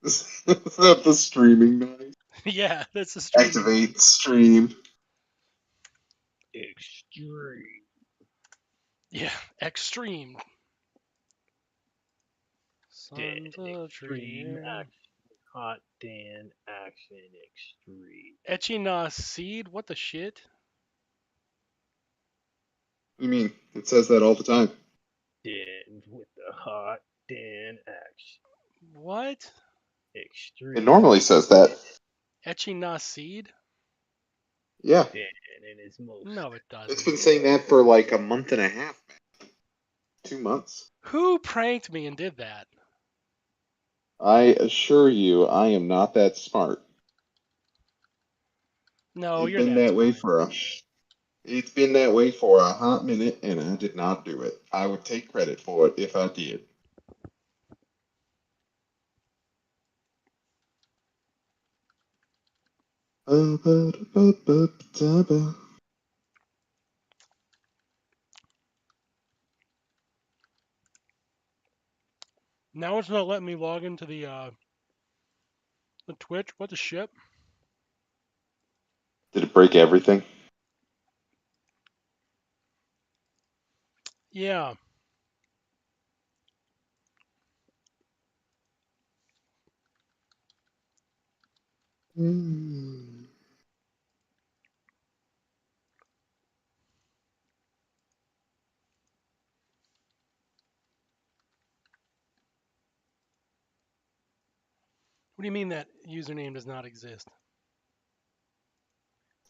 Is that the streaming noise? Yeah, that's the streaming. Activate stream. Extreme. Yeah, extreme. Dan, Sons of extreme Trier. action. Hot Dan action extreme. Echinah seed? What the shit? What do you mean? It says that all the time. Dan with the hot Dan action. What? Extreme. It normally says that. Echinah seed? Yeah. Dan in his most. No, it It's doesn't. been saying that for like a month and a half, man. 2 months. Who pranked me and did that? I assure you, I am not that smart. No, It's your been dad's that way fine. for It's been that way for a hot minute, and I did not do it. I would take credit for it if I did. Now it's not letting me log into the Twitch. What the shit? Did it break everything? Yeah. What do you mean that username does not exist?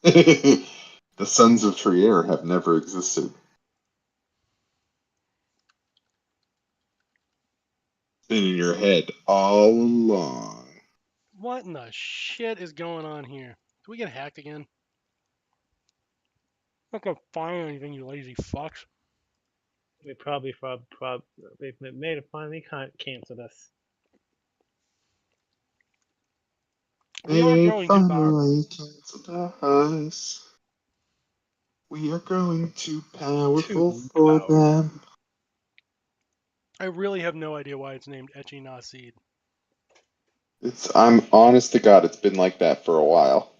The Sons of Trier have never existed. It's been in your head all along. What in the shit is going on here? Do we get hacked again? I'm not gonna find anything, you lazy fucks. They they made it finally canceled us. We are They going too far. finally canceled us. We are going too powerful Too for powerful. them. I really have no idea why it's named Echinah seed. I'm honest to God, it's been like that for a while.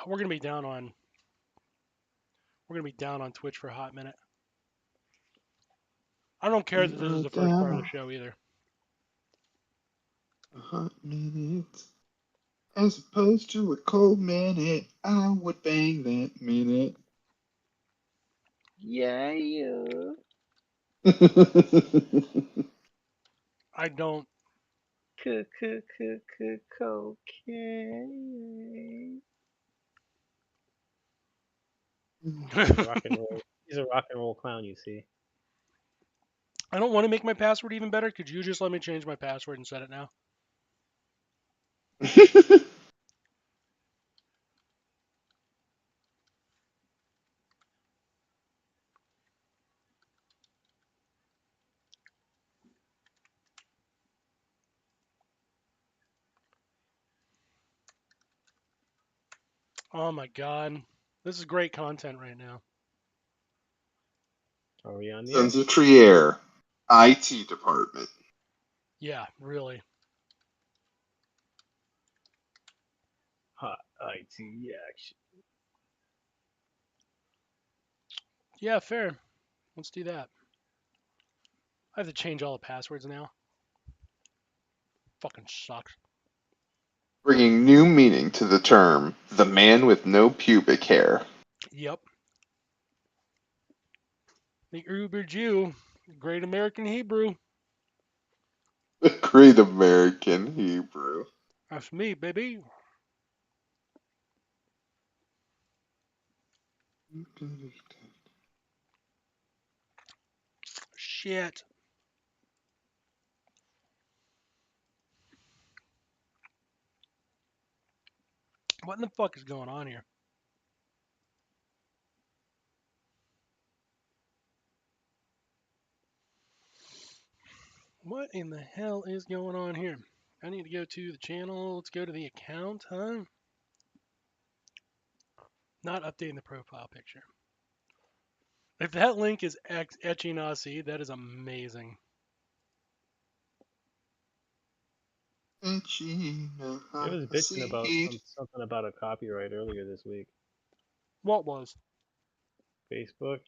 We're gonna be down on. We're gonna be down on Twitch for a hot minute. I don't care that this is the first part of the show either. A hot minute. As opposed to a cold minute, I would bang that minute. Yeah. I don't. Cocaine. I He's a rock and roll clown, you see. don't want to make my password even better. Could you just let me change my password and set it now? Oh my god. This is great content right now. Are we on the air? Sons of Trier, IT department. Yeah, really. Hot IT action. Yeah, fair. Let's do that. I have to change all the passwords now. Fucking sucks. Bringing new meaning to the term, the man with no pubic hair. Yep. The Uber Jew, great American Hebrew. The great American Hebrew. That's me, baby. Shit. What in the fuck is going on here? What in the hell is going on here? I need to go to the channel. Let's go to the account, huh? Not updating the profile picture. If that link is Echinasi, that is amazing. It was bitching about something about a copyright earlier this week. What was? Facebook.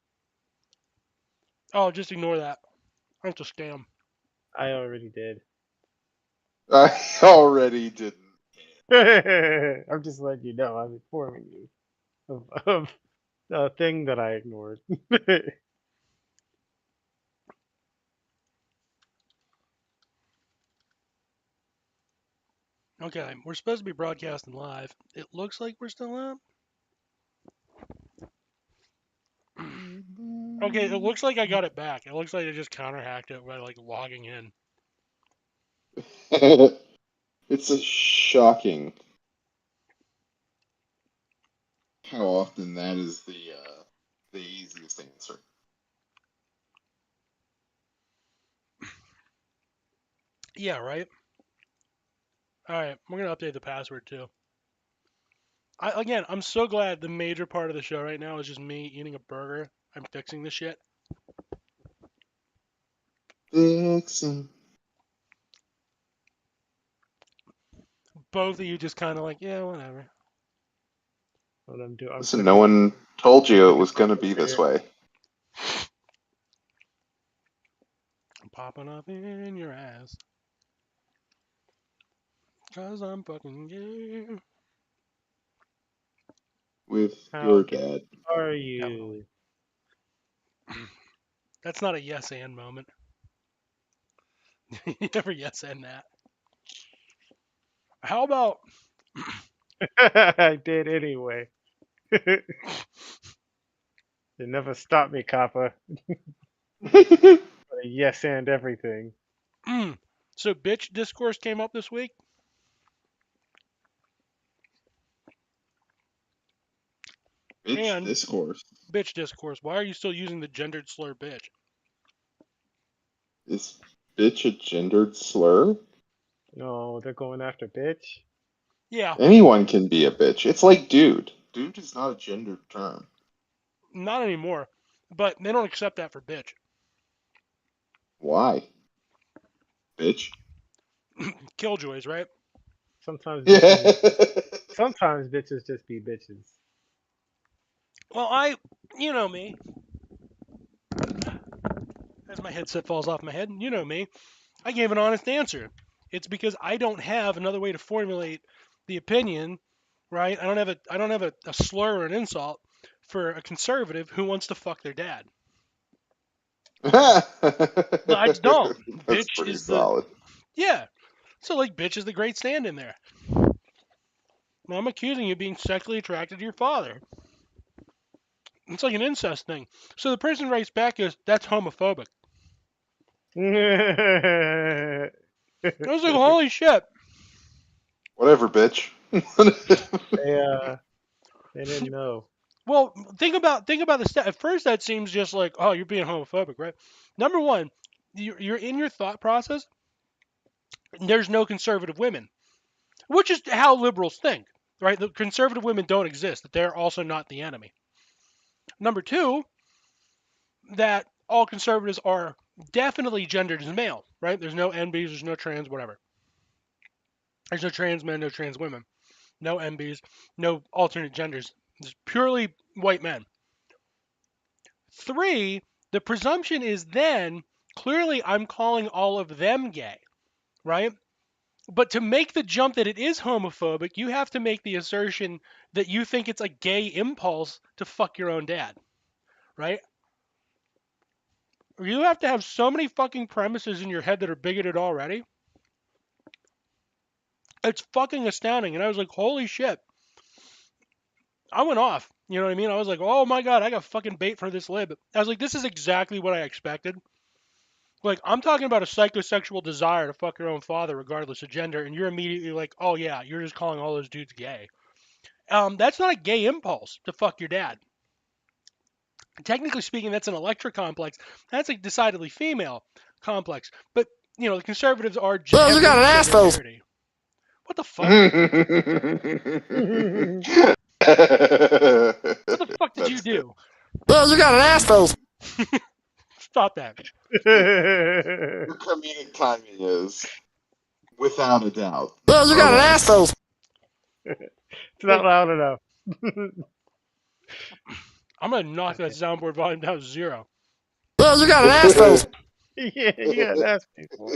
Oh, just ignore that. That's a scam. I already did. I already didn't. I'm just letting you know. I'm informing you of a thing that I ignored. Okay, we're supposed to be broadcasting live. It looks like we're still up. Okay, it looks like I got it back. It looks like I just counter-hacked it by like logging in. It's a shocking how often that is the easiest answer. Yeah, right? Alright, we're gonna update the password too. I'm so glad the major part of the show right now is just me eating a burger. I'm fixing the shit. Dixon. Both of you just kind of like, yeah, whatever. What I'm doing. Listen, no one told you it was going to be this Here. way. I'm popping up in your ass. Cause I'm fucking gay. With How your gay dad. are Definitely. you? That's not a yes and moment. You never yes and that. How about I did anyway. You never stopped me, Kappa. Yes and everything. so bitch discourse came up this week? Bitch And discourse. bitch discourse. Why are you still using the gendered slur bitch? Is bitch a gendered slur? No, they're going after bitch. Yeah, Anyone can be a bitch. It's like dude. Dude is not a gendered term. not anymore. But they don't accept that for bitch. Why? Bitch. Killjoys, right? Sometimes Yeah. bitches just be bitches. Well, you know me. As my headset falls off my head, you know me. I gave an honest answer. It's because I don't have another way to formulate the opinion, right? I don't have a slur or an insult for a conservative who wants to fuck their dad. No, I just don't. That's Bitch pretty is the solid. yeah. So like bitch is the great stand in there. I'm accusing you of being sexually attracted to your father. It's like an incest thing. So the person writes back is that's homophobic. They I was like, holy shit. Whatever, bitch. they didn't know. Well, think about the step. At first, that seems just like, oh, you're being homophobic, right? Number one, you're in your thought process. There's no conservative women, which is how liberals think, right? The conservative women don't exist. That they're also not the enemy. Number two, that all conservatives are definitely gendered as male, right? There's no NBs, there's no trans, whatever. There's no trans men, no trans women, no NBs, no alternate genders. It's purely white men. Three, the presumption is then clearly I'm calling all of them gay, right? But to make the jump that it is homophobic, you have to make the assertion that you think it's a gay impulse to fuck your own dad, right? You have to have so many fucking premises in your head that are bigoted already. It's fucking astounding. And I was like, holy shit. I went off. You know what I mean? I was like, oh my God, I got fucking bait for this lib. I was like, this is exactly what I expected. Like, I'm talking about a psychosexual desire to fuck your own father regardless of gender, and you're immediately like, oh yeah, you're just calling all those dudes gay. That's not a gay impulse to fuck your dad. Technically speaking, that's an electric complex. That's a decidedly female complex. But, you know, the conservatives are Well, you got an ass though. What the fuck? What the fuck did you That's good. do? Well, you got an ass though. Stop that. Your comedic timing is, without a doubt. Well, you got an asshole. It's not loud enough. I'm gonna knock that soundboard volume down to 0. Well, you got an asshole. Yeah, you gotta ask people.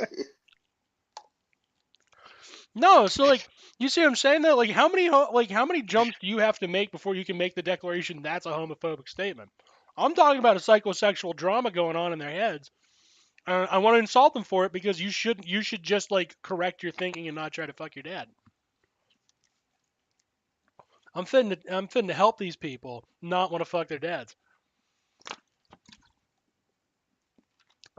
No, so like, you see what I'm saying though? Like, how many jumps do you have to make before you can make the declaration that's a homophobic statement? I'm talking about a psychosexual drama going on in their heads. I want to insult them for it because you should just like correct your thinking and not try to fuck your dad. I'm fitting to help these people not want to fuck their dads.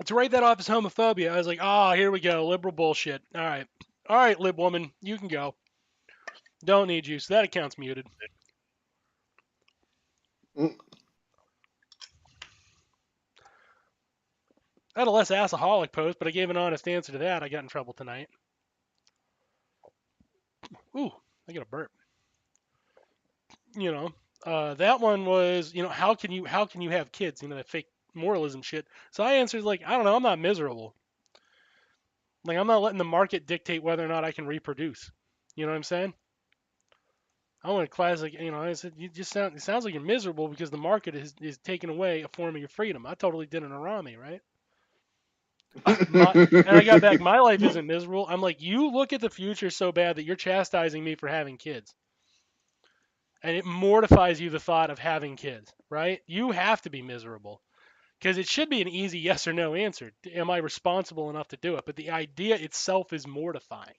To write that off as homophobia, I was like, here we go, liberal bullshit. All right, lib woman, you can go. Don't need you, so that account's muted. I had a less assaholic post, but I gave an honest answer to that. I got in trouble tonight. Ooh, I got a burp. That one was, how can you have kids? That fake moralism shit. So I answered like, I don't know, I'm not miserable. Like, I'm not letting the market dictate whether or not I can reproduce. You know what I'm saying? I went to class like, I said, it sounds like you're miserable because the market is taking away a form of your freedom. I totally did an Arami, right? And I got back, my life isn't miserable. I'm like, you look at the future so bad that you're chastising me for having kids. And it mortifies you the thought of having kids, right? You have to be miserable. Because it should be an easy yes or no answer. Am I responsible enough to do it? But the idea itself is mortifying.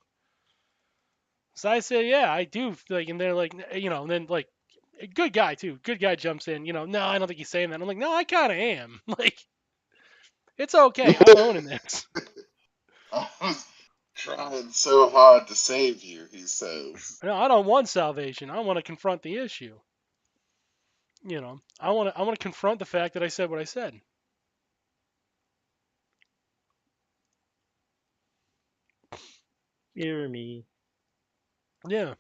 So I say, yeah, I do. Like, and they're like, and then like, a good guy too. Good guy jumps in, no, I don't think he's saying that. I'm like, no, I kind of am. Like, it's okay. I'm owning this. I was trying so hard to save you, he says. No, I don't want salvation. I want to confront the issue. I want to confront the fact that I said what I said. Hear me. Yeah.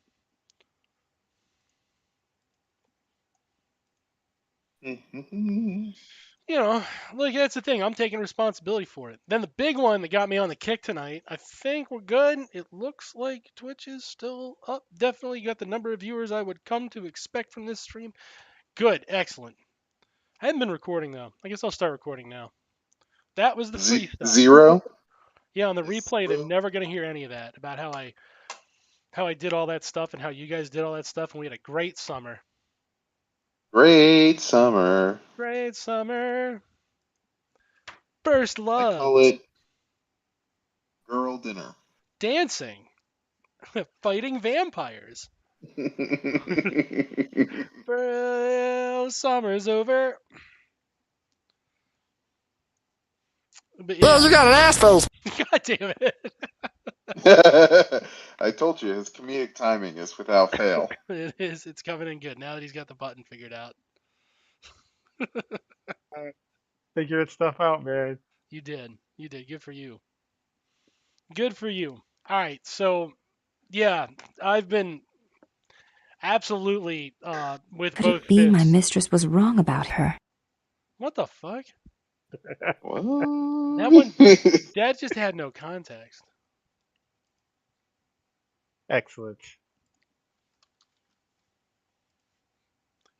Like, that's the thing. I'm taking responsibility for it. Then the big one that got me on the kick tonight, I think we're good. It looks like Twitch is still up. Definitely got the number of viewers I would come to expect from this stream. Good. Excellent. I haven't been recording, though. I guess I'll start recording now. That was the free stuff. 0? Yeah, on the replay, they're never going to hear any of that about how I did all that stuff and how you guys did all that stuff, and we had a great summer. Great summer. Great summer. First love. I call it girl dinner. Dancing. Fighting vampires. Summer's over. But yeah. Well, you got an asshole. God damn it. I told you, his comedic timing is without fail. It is. It's coming in good now that he's got the button figured out. Figuring stuff out, man. You did. You did. Good for you. Good for you. All right. So, yeah, I've been absolutely with Could both it be my fists. mistress was wrong about her? What the fuck? What? That one, that just had no context. Excellent.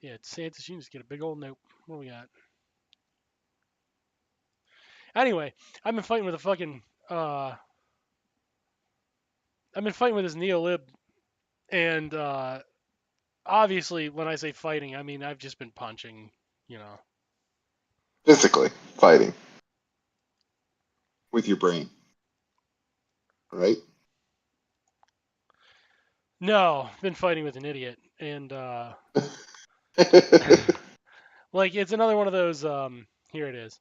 Yeah, Santos, you just get a big old nope. What do we got? Anyway, I've been fighting with a fucking I've been fighting with this neo-lib, and obviously when I say fighting, I mean I've just been punching, Physically fighting. With your brain. Right? No, been fighting with an idiot, and like it's another one of those. Here it is.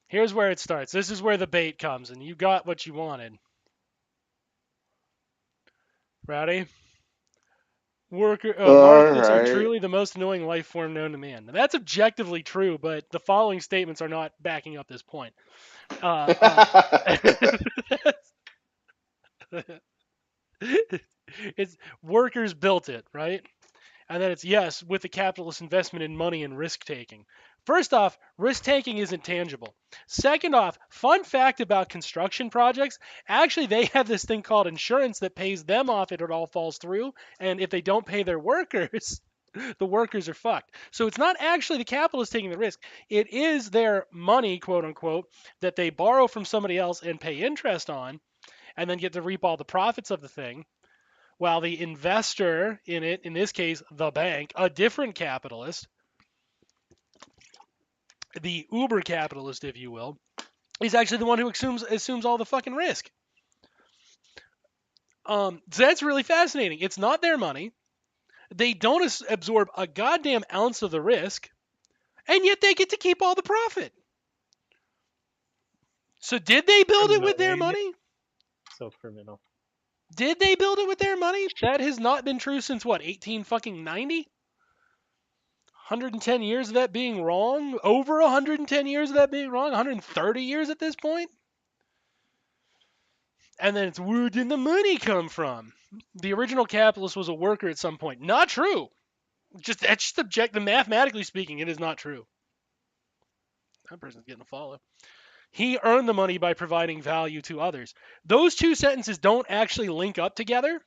Here's where it starts. This is where the bait comes, and you got what you wanted. Ready? Markets are truly the most annoying life form known to man. Now, that's objectively true, but the following statements are not backing up this point. It's workers built it, right? And then it's yes, with the capitalist investment in money and risk taking. First off, risk taking isn't tangible. Second off, fun fact about construction projects, actually they have this thing called insurance that pays them off if it all falls through, and if they don't pay their workers, the workers are fucked. So it's not actually the capitalist taking the risk. It is their money, quote unquote, that they borrow from somebody else and pay interest on, and then get to reap all the profits of the thing, while the investor in it, in this case, the bank, a different capitalist, the uber capitalist, if you will, is actually the one who assumes all the fucking risk. So that's really fascinating. It's not their money. They don't absorb a goddamn ounce of the risk, and yet they get to keep all the profit. So did they build it with their money? So criminal. Did they build it with their money? That has not been true since what, 1890? 110 years of that being wrong? Over 110 years of that being wrong? 130 years at this point? And then it's, where did the money come from? The original capitalist was a worker at some point. Not true. That's just objective. Mathematically speaking, it is not true. That person's getting a follow. He earned the money by providing value to others. Those two sentences don't actually link up together.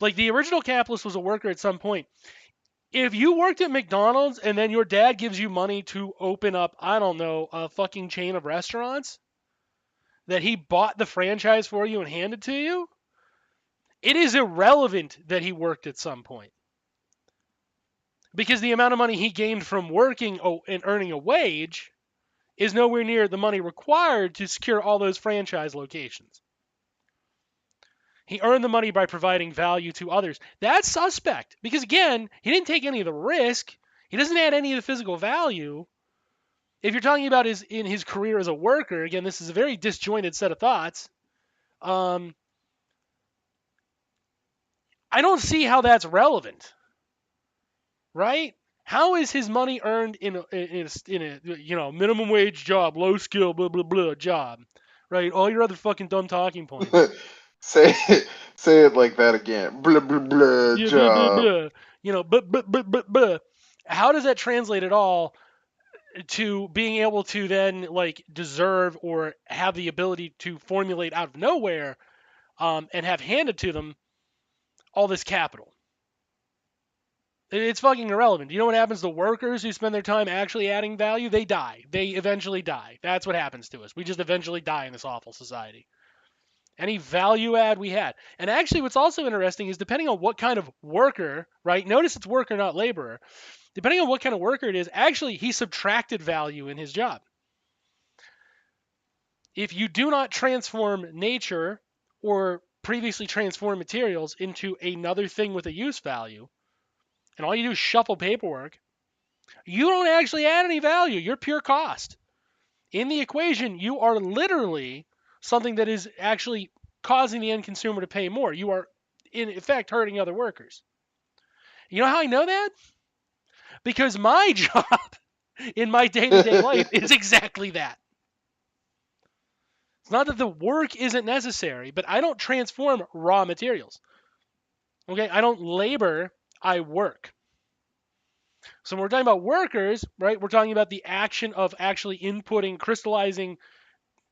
Like, the original capitalist was a worker at some point. If you worked at McDonald's and then your dad gives you money to open up, I don't know, a fucking chain of restaurants that he bought the franchise for you and handed to you, it is irrelevant that he worked at some point. Because the amount of money he gained from working and earning a wage is nowhere near the money required to secure all those franchise locations. He earned the money by providing value to others. That's suspect. Because again, he didn't take any of the risk. He doesn't add any of the physical value. If you're talking about in his career as a worker, again, this is a very disjointed set of thoughts. I don't see how that's relevant. Right? How is his money earned in a minimum wage job, low skill, blah blah blah job, right? All your other fucking dumb talking points. say it like that again. Blah blah blah Yeah, job. blah blah blah. But how does that translate at all to being able to then like deserve or have the ability to formulate out of nowhere, and have handed to them all this capital? It's fucking irrelevant. You know what happens to workers who spend their time actually adding value? They die. They eventually die. That's what happens to us. We just eventually die in this awful society. Any value add we had. And actually what's also interesting is depending on what kind of worker, right? Notice it's worker, not laborer. Depending on what kind of worker it is, actually he subtracted value in his job. If you do not transform nature or previously transformed materials into another thing with a use value, and all you do is shuffle paperwork, you don't actually add any value. You're pure cost. In the equation, you are literally something that is actually causing the end consumer to pay more. You are, in effect, hurting other workers. You know how I know that? Because my job in my day-to-day life is exactly that. It's not that the work isn't necessary, but I don't transform raw materials. Okay, I don't labor, I work. So when we're talking about workers, right, we're talking about the action of actually inputting, crystallizing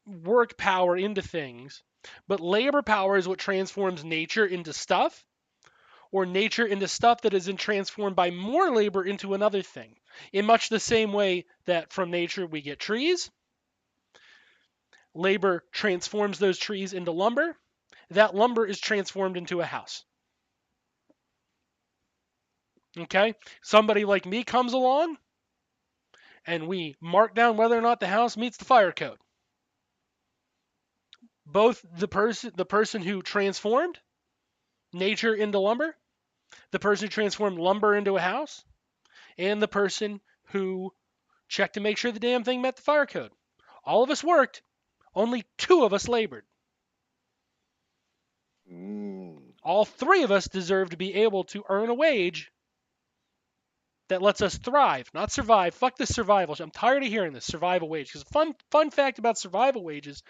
work power into things. But labor power is what transforms nature into stuff, or nature into stuff that is then transformed by more labor into another thing. In much the same way that from nature we get trees, labor transforms those trees into lumber, that lumber is transformed into a house. Okay? Somebody like me comes along, and we mark down whether or not the house meets the fire code. Both the person who transformed nature into lumber, the person who transformed lumber into a house, and the person who checked to make sure the damn thing met the fire code. All of us worked, only 2 of us labored. All 3 of us deserve to be able to earn a wage that lets us thrive, not survive. Fuck this survival. I'm tired of hearing this survival wage. Because fun fact about survival wages,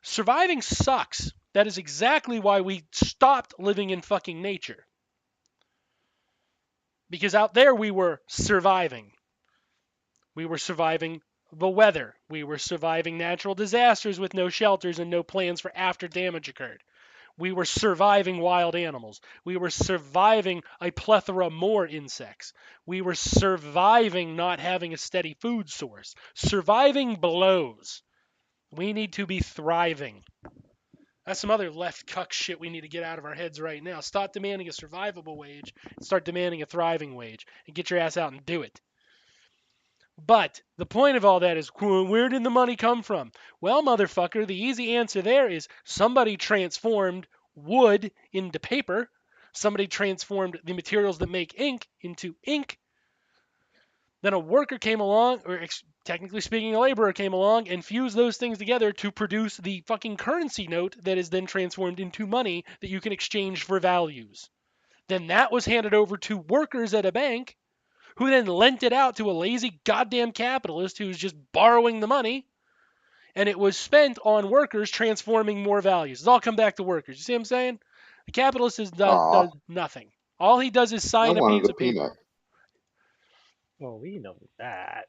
surviving sucks. That is exactly why we stopped living in fucking nature. Because out there we were surviving. We were surviving the weather. We were surviving natural disasters with no shelters and no plans for after damage occurred. We were surviving wild animals. We were surviving a plethora more insects. We were surviving not having a steady food source. Surviving blows. We need to be thriving. That's some other left cuck shit we need to get out of our heads right now. Stop demanding a survivable wage and start demanding a thriving wage and get your ass out and do it. But the point of all that is, where did the money come from? Well, motherfucker, the easy answer there is somebody transformed wood into paper. Somebody transformed the materials that make ink into ink. Then a worker came along, or technically speaking, a laborer came along and fused those things together to produce the fucking currency note that is then transformed into money that you can exchange for values. Then that was handed over to workers at a bank, who then lent it out to a lazy goddamn capitalist who's just borrowing the money, and it was spent on workers transforming more values. It's all come back to workers. You see what I'm saying? The capitalist does nothing. All he does is I sign a wanted piece a of paper. peanut. Well, we know that.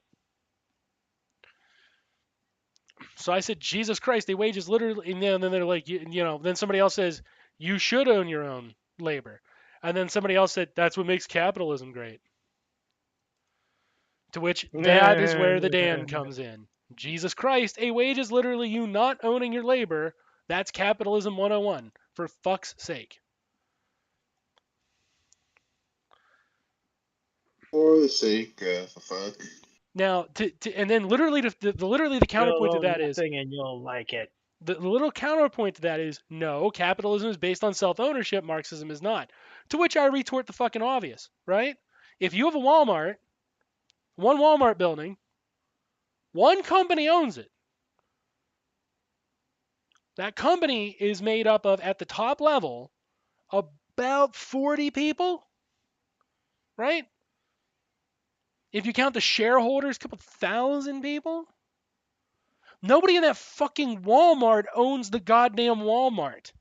So I said, Jesus Christ, they wages literally, and then they're like, then somebody else says, you should own your own labor. And then somebody else said, that's what makes capitalism great. To which that is where the Dan comes in. Jesus Christ, a wage is literally you not owning your labor. That's capitalism 101, for fuck's sake. For the sake of a fuck. Now, and then literally the counterpoint to that is, and you'll like it. the little counterpoint to that is, no, capitalism is based on self-ownership, Marxism is not. To which I retort the fucking obvious, right? If you have a Walmart, one Walmart building, one company owns it. That company is made up of, at the top level, about 40 people, right? If you count the shareholders, a couple thousand people. Nobody in that fucking Walmart owns the goddamn Walmart.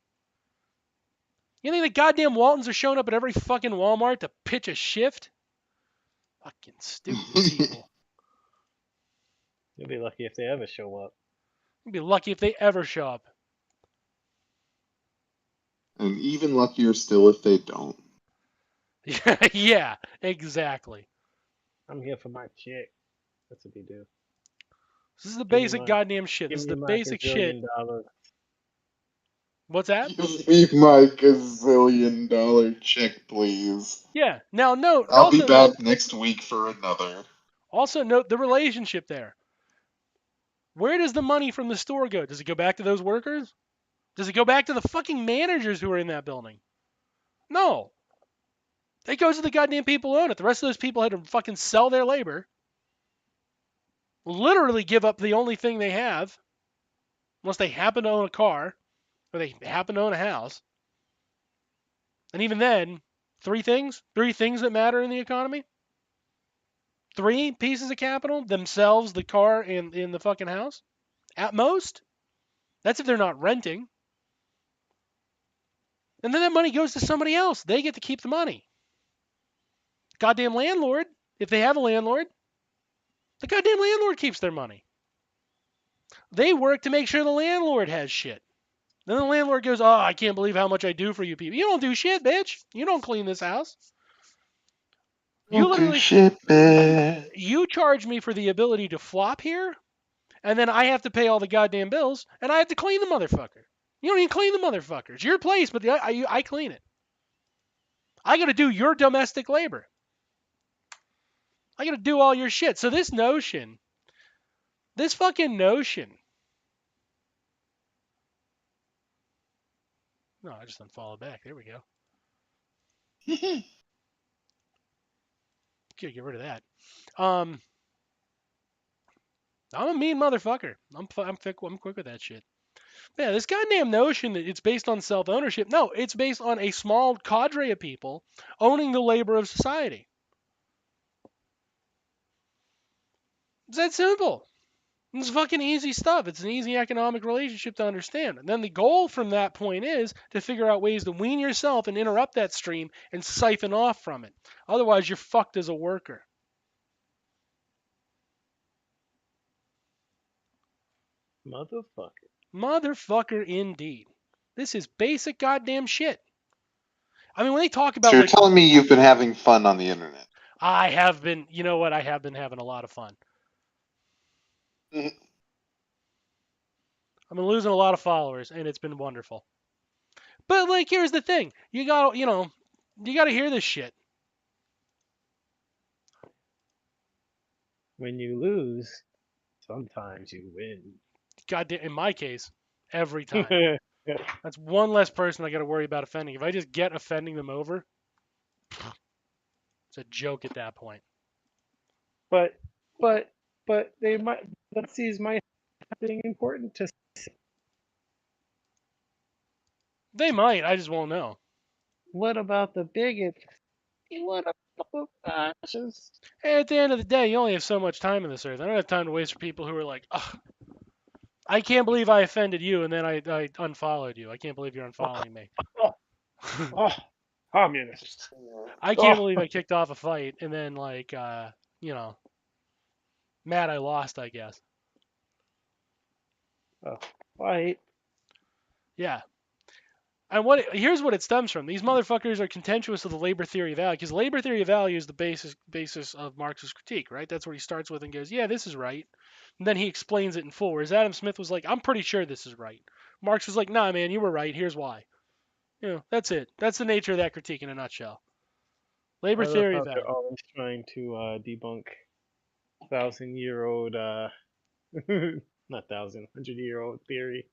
You think the goddamn Waltons are showing up at every fucking Walmart to pitch a shift? Fucking stupid people. You'll be lucky if they ever show up. You'd be lucky if they ever show up. And even luckier still if they don't. Yeah, exactly. I'm here for my chick. That's what they do. This is the Give me basic my- goddamn shit. Give This is me the my basic shit. $1,000,000. What's that? Give me my gazillion-dollar check, please. Yeah. Now note. I'll be Also back note. next week for another. Also note the relationship there. Where does the money from the store go? Does it go back to those workers? Does it go back to the fucking managers who are in that building? No. It goes to the goddamn people who own it. The rest of those people had to fucking sell their labor. Literally give up the only thing they have. Unless they happen to own a car. Or they happen to own a house. And even then, three things that matter in the economy. 3 pieces of capital, themselves, the car, and in the fucking house. At most. That's if they're not renting. And then that money goes to somebody else. They get to keep the money. Goddamn landlord, if they have a landlord, the goddamn landlord keeps their money. They work to make sure the landlord has shit. Then the landlord goes, oh, I can't believe how much I do for you people. You don't do shit, bitch. You don't clean this house. You literally, shit, bitch. you charge me for the ability to flop here, and then I have to pay all the goddamn bills, and I have to clean the motherfucker. You don't even clean the motherfucker. It's your place, but I clean it. I got to do your domestic labor. I got to do all your shit. So this fucking notion. No, I just unfollowed back. There we go. Gotta get rid of that. I'm a mean motherfucker. I'm quick with that shit. Yeah, this goddamn notion that it's based on self-ownership. No, it's based on a small cadre of people owning the labor of society. It's that simple. It's fucking easy stuff. It's an easy economic relationship to understand. And then the goal from that point is to figure out ways to wean yourself and interrupt that stream and siphon off from it. Otherwise, you're fucked as a worker. Motherfucker. Motherfucker, indeed. This is basic goddamn shit. I mean, when they talk So about you're like, telling me you've been having fun on the internet? I have been, you know what? I have been having a lot of fun. Mhm. I've been losing a lot of followers, and it's been wonderful. But like, here's the thing: you got, you got to hear this shit. When you lose, sometimes you win. Goddamn, in my case, every time. That's one less person I got to worry about offending. If I just get offending them over, it's a joke at that point. but but but they might let's see is my thing important to They might. I just won't know. what about the bigots? What about the fascists? At the end of the day, you only have so much time on this earth. I don't have time to waste for people who are like, ugh, I can't believe I offended you, and then I unfollowed you. I can't believe you're unfollowing me. Oh, oh, communists. I can't Oh, believe I kicked off a fight, and then like, mad I lost, I guess. oh, fight. Yeah. And here's what it stems from. These motherfuckers are contemptuous of the labor theory of value, because labor theory of value is the basis of Marx's critique, right? That's where he starts with and goes, yeah, this is right. And then he explains it in full. Whereas Adam Smith was like, I'm pretty sure this is right. Marx was like, nah, man, you were right. Here's why. That's it. That's the nature of that critique in a nutshell. I Labor love theory how of they're value. always trying to debunk 1,000-year-old, not 1,000, 100-year-old theory.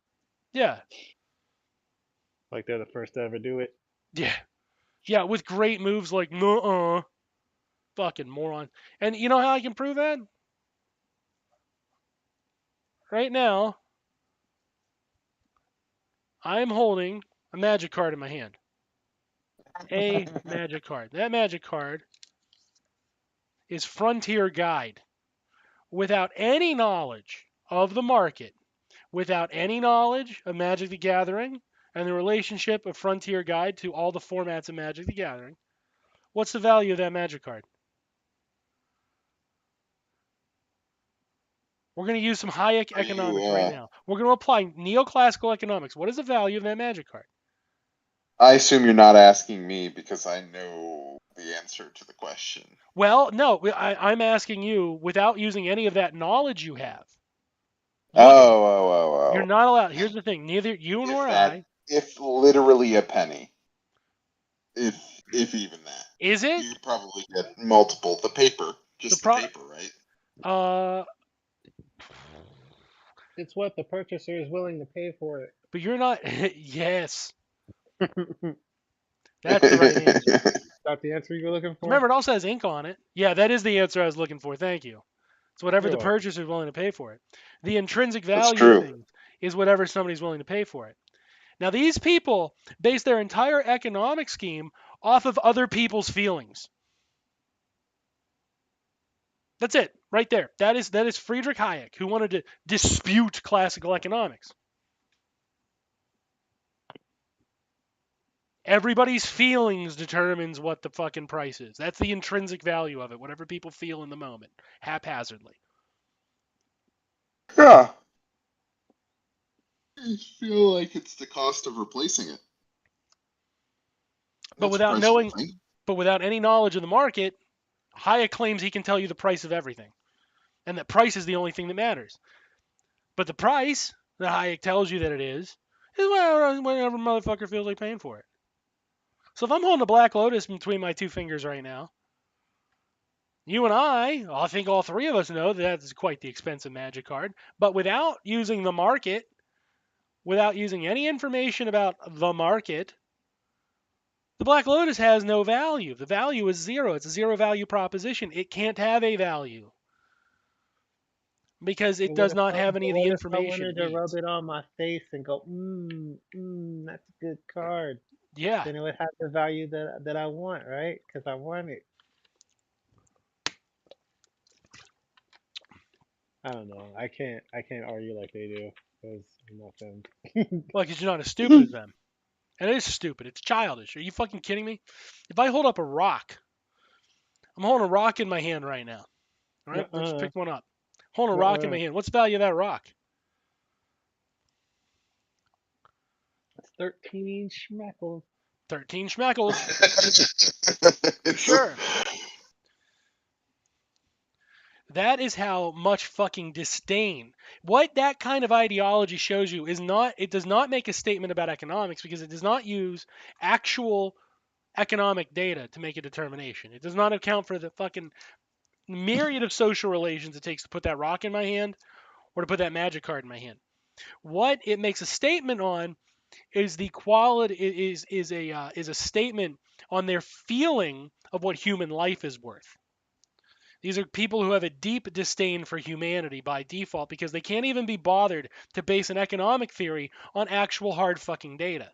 Yeah. Like they're the first to ever do it. Yeah. Yeah, with great moves like, nuh-uh. Fucking moron. And you know how I can prove that? Right now, I'm holding a magic card in my hand. A magic card. That magic card is Frontier Guide. Without any knowledge of the market, without any knowledge of Magic the Gathering and the relationship of Frontier Guide to all the formats of Magic the Gathering, what's the value of that magic card? We're going to use some Hayek Are you? economics right now. We're going to apply neoclassical economics. What is the value of that magic card? I assume you're not asking me because I know the answer to the question. Well, no, I'm asking you without using any of that knowledge you have. You're Oh. not allowed. Here's the thing: neither you nor I. If literally a penny, if even that, Is it you probably get multiple. The paper, the just the pro? paper, right? Uh, It's what the purchaser is willing to pay for it. but you're not. Yes, that's the right answer. Is that the answer you were looking for? Remember, it also has ink on it. Yeah, that is the answer I was looking for. Thank you. It's whatever You're the welcome. purchaser is willing to pay for it. The intrinsic That's value of true. things is whatever somebody's willing to pay for it. Now, these people base their entire economic scheme off of other people's feelings. That's it, right there. That is Friedrich Hayek, who wanted to dispute classical economics. Everybody's feelings determines what the fucking price is. That's the intrinsic value of it, whatever people feel in the moment, haphazardly. Yeah. I feel like it's the cost of replacing it. But That's without price of the knowing, thing. but without any knowledge of the market, Hayek claims he can tell you the price of everything, and that price is the only thing that matters. But the price that Hayek tells you that it is whatever motherfucker feels like paying for it. So if I'm holding a Black Lotus between my two fingers right now, you and I think all three of us know that that's quite the expensive magic card. But without using the market, without using any information about the market, the Black Lotus has no value. The value is zero. It's a zero value proposition. It can't have a value because it does not have any of the What if I information wanted it to rub needs. it on my face and go, that's a good card. Yeah. Then it would have the value that I want, right? Because I want it. I don't know. I can't argue like they do because I'm not them. Well, because you're not as stupid as them. And it is stupid. It's childish. Are you fucking kidding me? If I hold up a rock, I'm holding a rock in my hand right now. All right? I just Uh-uh. picked one up. Holding a rock in Uh-uh. my hand. What's the value of that rock? 13 schmeckles. 13 schmeckles. Sure. That is how much fucking disdain. What that kind of ideology shows you is not, it does not make a statement about economics because it does not use actual economic data to make a determination. It does not account for the fucking myriad of social relations it takes to put that rock in my hand or to put that magic card in my hand. What it makes a statement on is the quality is a statement on their feeling of what human life is worth. These are people who have a deep disdain for humanity by default because they can't even be bothered to base an economic theory on actual hard fucking data.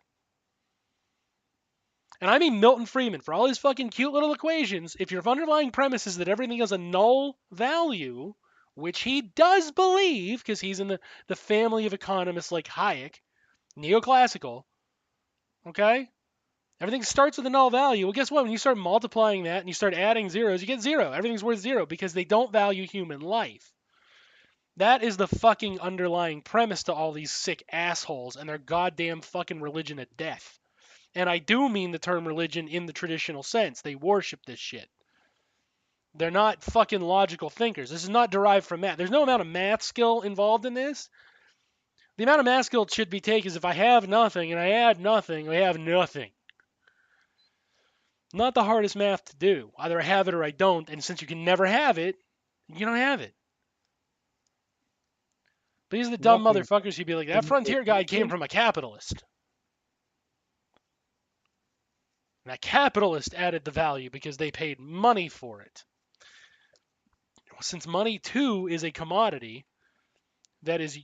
And I mean Milton Friedman, for all his fucking cute little equations, if your underlying premise is that everything has a null value, which he does believe, because he's in the family of economists like Hayek, neoclassical, okay? Everything starts with a null value. Well, guess what? When you start multiplying that and you start adding zeros, you get zero. Everything's worth zero because they don't value human life. That is the fucking underlying premise to all these sick assholes and their goddamn fucking religion of death. And I do mean the term religion in the traditional sense. They worship this shit. They're not fucking logical thinkers. This is not derived from math. There's no amount of math skill involved in this. The amount of math skill it should be taken is if I have nothing and I add nothing, I have nothing. Not the hardest math to do. Either I have it or I don't, and since you can never have it, you don't have it. But these are the dumb Nothing. motherfuckers who'd be like, that frontier guide came from a capitalist. And that capitalist added the value because they paid money for it. Since money, too, is a commodity that is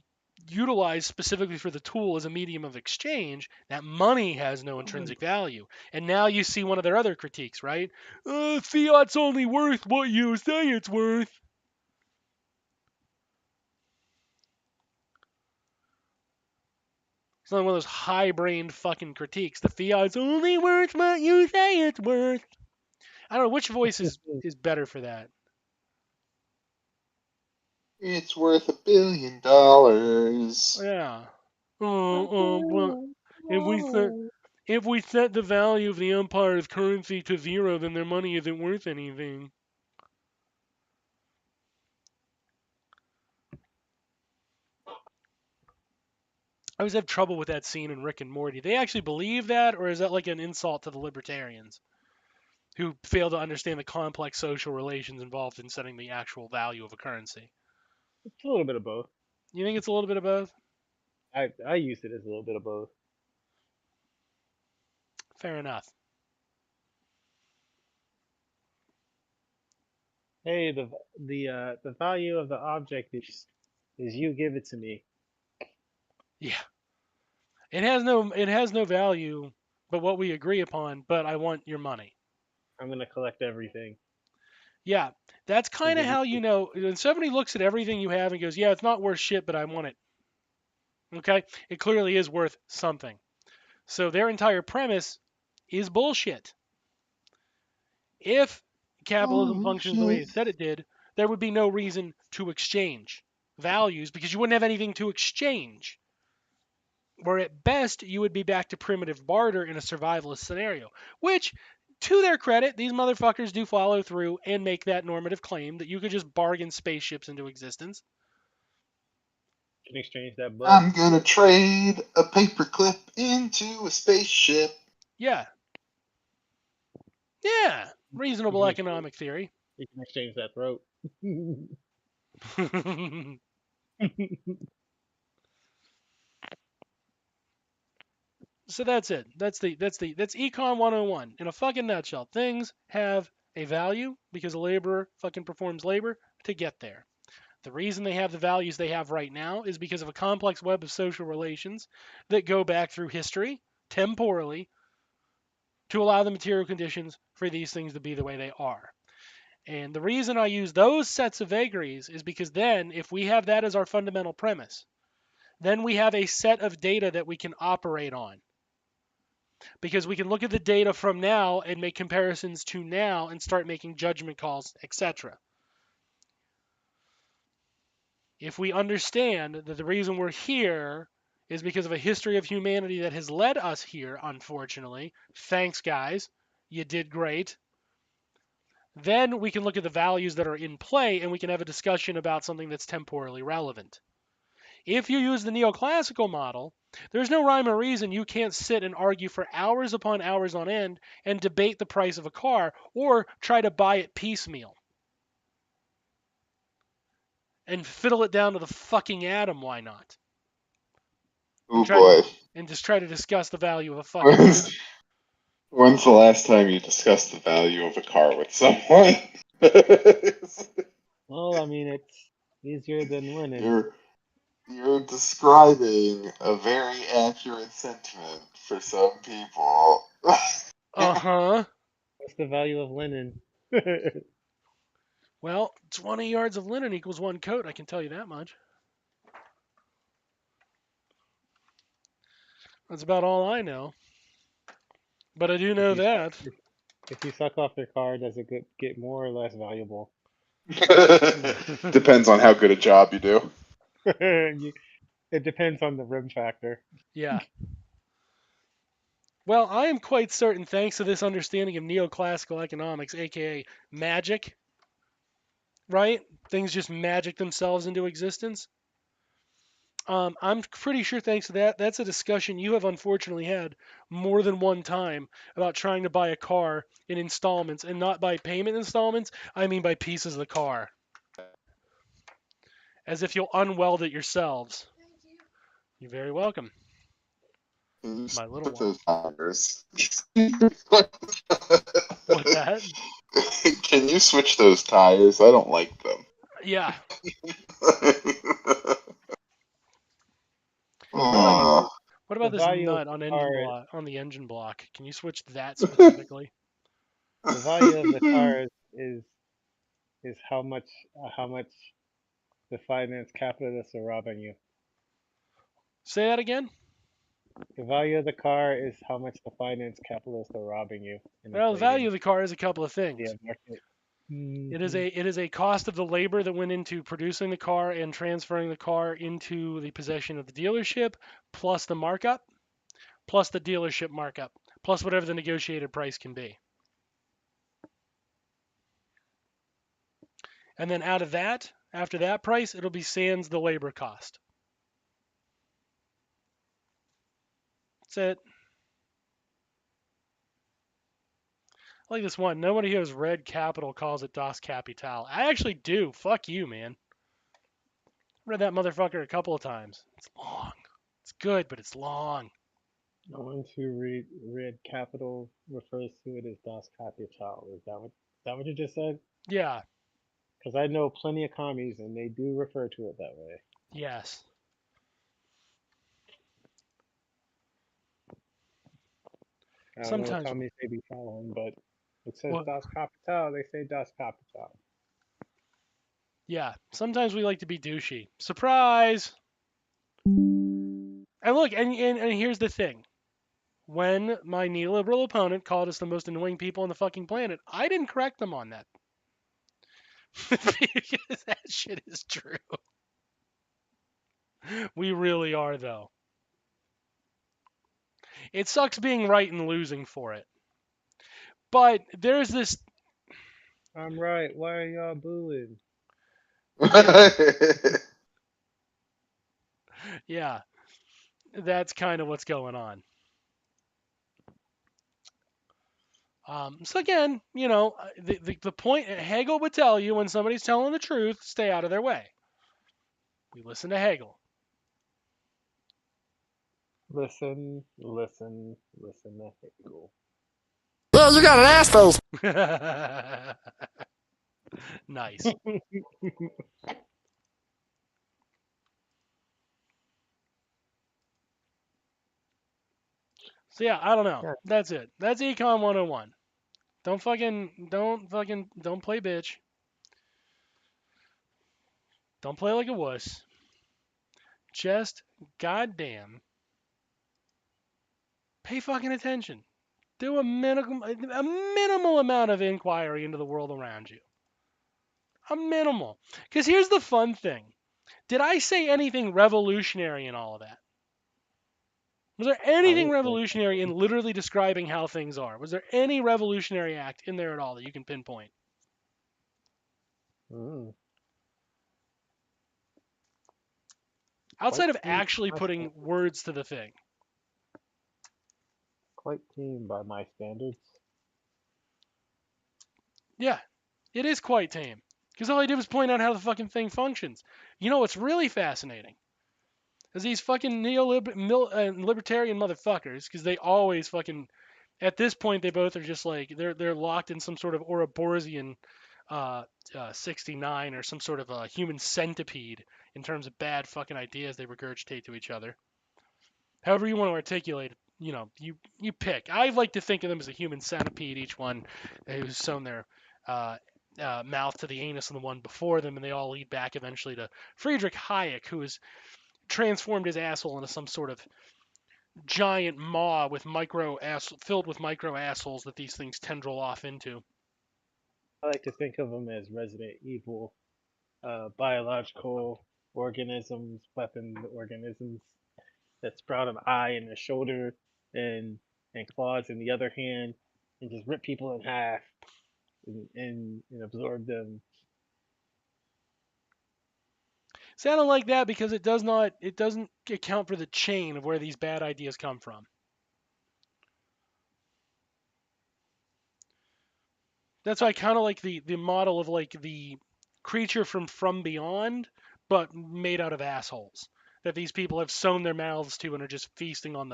utilized specifically for the tool as a medium of exchange, that money has no intrinsic value. And now you see one of their other critiques, right? Fiat's only worth what you say it's worth. It's not one of those high-brained fucking critiques. The fiat's only worth what you say it's worth. I don't know which voice is better for that. It's worth $1 billion. Yeah. Well, if we set the value of the empire's currency to zero, then their money isn't worth anything. I always have trouble with that scene in Rick and Morty. They actually believe that, or is that like an insult to the libertarians who fail to understand the complex social relations involved in setting the actual value of a currency? It's a little bit of both. You think it's a little bit of both? I use it as a little bit of both. Fair enough. Hey, the value of the object is you give it to me. Yeah. It has no value but what we agree upon, but I want your money. I'm gonna collect everything. Yeah. That's kind of give it how to you know when somebody looks at everything you have and goes, "Yeah, it's not worth shit, but I want it." Okay? It clearly is worth something. So their entire premise is bullshit. If capitalism Oh, functions the way shit. it said it did, there would be no reason to exchange values because you wouldn't have anything to exchange. Where at best you would be back to primitive barter in a survivalist scenario, which, to their credit, these motherfuckers do follow through and make that normative claim that you could just bargain spaceships into existence. Can exchange that butt. I'm gonna trade a paperclip into a spaceship. Yeah. Yeah. Reasonable can economic theory. You can exchange that throat. So that's it. That's Econ 101 in a fucking nutshell. Things have a value because a laborer fucking performs labor to get there. The reason they have the values they have right now is because of a complex web of social relations that go back through history, temporally, to allow the material conditions for these things to be the way they are. And the reason I use those sets of vagaries is because then, if we have that as our fundamental premise, then we have a set of data that we can operate on. Because we can look at the data from now and make comparisons to now and start making judgment calls, etc. If we understand that the reason we're here is because of a history of humanity that has led us here, unfortunately. Thanks, guys. You did great. Then we can look at the values that are in play and we can have a discussion about something that's temporally relevant. If you use the neoclassical model, there's no rhyme or reason you can't sit and argue for hours upon hours on end and debate the price of a car or try to buy it piecemeal and fiddle it down to the fucking atom. Why not? Oh boy. And just try to discuss the value of a fucking car. When's the last time you discussed the value of a car with someone? Well, I mean, it's easier than winning. You're describing a very accurate sentiment for some people. Uh-huh. What's the value of linen? Well, 20 yards of linen equals one coat, I can tell you that much. That's about all I know. But I do know that. If you suck off your car, does it get more or less valuable? Depends on how good a job you do. It depends on the rim factor. Yeah. Well, I am quite certain, thanks to this understanding of neoclassical economics, aka magic, right? Things just magic themselves into existence. I'm pretty sure, thanks to that, that's a discussion you have unfortunately had more than one time about trying to buy a car in installments, and not by payment installments, I mean by pieces of the car. As if you'll unweld it yourselves. You're very welcome. My little one. Those tires. What's that? Can you switch those tires? I don't like them. Yeah. Uh, What about The this value nut of on the engine car, block, on the engine block? Can you switch that specifically? the value of the car is how much the finance capitalists are robbing you. Say that again? The value of the car is how much the finance capitalists are robbing you in the Well, the value trading of the car is a couple of things. market. It is a cost of the labor that went into producing the car and transferring the car into the possession of the dealership, plus the markup, plus the dealership markup, plus whatever the negotiated price can be. And then out of that, after that price, it'll be sans the labor cost. That's it. I like this one. Nobody who has read Capital calls it Das Kapital. I actually do. Fuck you, man. Read that motherfucker a couple of times. It's long. It's good, but it's long. No one who read capital refers to it as Das Kapital. Is that what you just said? Yeah. Because I know plenty of commies and they do refer to it that way. Yes. I don't know what Sometimes. commies they be following, but it says Well, Das Kapital. They say Das Kapital. yeah. Sometimes we like to be douchey. Surprise! And look, and here's the thing. When my neoliberal opponent called us the most annoying people on the fucking planet, I didn't correct them on that. Because that shit is true. We really are, though. It sucks being right and losing for it. But there's this. I'm right. Why are y'all booing? Yeah. That's kind of what's going on. So again, the point Hegel would tell you when somebody's telling the truth, stay out of their way. We listen to Hegel. Listen to Hegel. Well, you got an ass those. Nice. So yeah, I don't know. Yeah. That's it. That's Econ 101. Don't play bitch. Don't play like a wuss. Just goddamn pay fucking attention. Do a minimal amount of inquiry into the world around you. A minimal. Because here's the fun thing. Did I say anything revolutionary in all of that? Was there anything Obviously. revolutionary in literally describing how things are? Was there any revolutionary act in there at all that you can pinpoint? Mm, Outside quite of tame actually by my putting standards. words to the thing. Quite tame by my standards. Yeah, it is quite tame. Because all I did was point out how the fucking thing functions. You know what's really fascinating? Is these fucking libertarian motherfuckers, because they always fucking, at this point, they both are just like, they're locked in some sort of Ouroboresian 69 or some sort of a human centipede in terms of bad fucking ideas they regurgitate to each other. However you want to articulate it, you pick. I like to think of them as a human centipede, each one who's sewn their uh, mouth to the anus of the one before them, and they all lead back eventually to Friedrich Hayek, who has transformed his asshole into some sort of giant maw with filled with micro assholes that these things tendril off into. I like to think of them as Resident Evil, biological organisms, weapon organisms that sprout an eye in the shoulder and and claws in the other hand, and just rip people in half and absorb them. Sounded like that because it doesn't account for the chain of where these bad ideas come from. That's why I kind of like the model of like the creature from beyond, but made out of assholes. That these people have sewn their mouths to and are just feasting on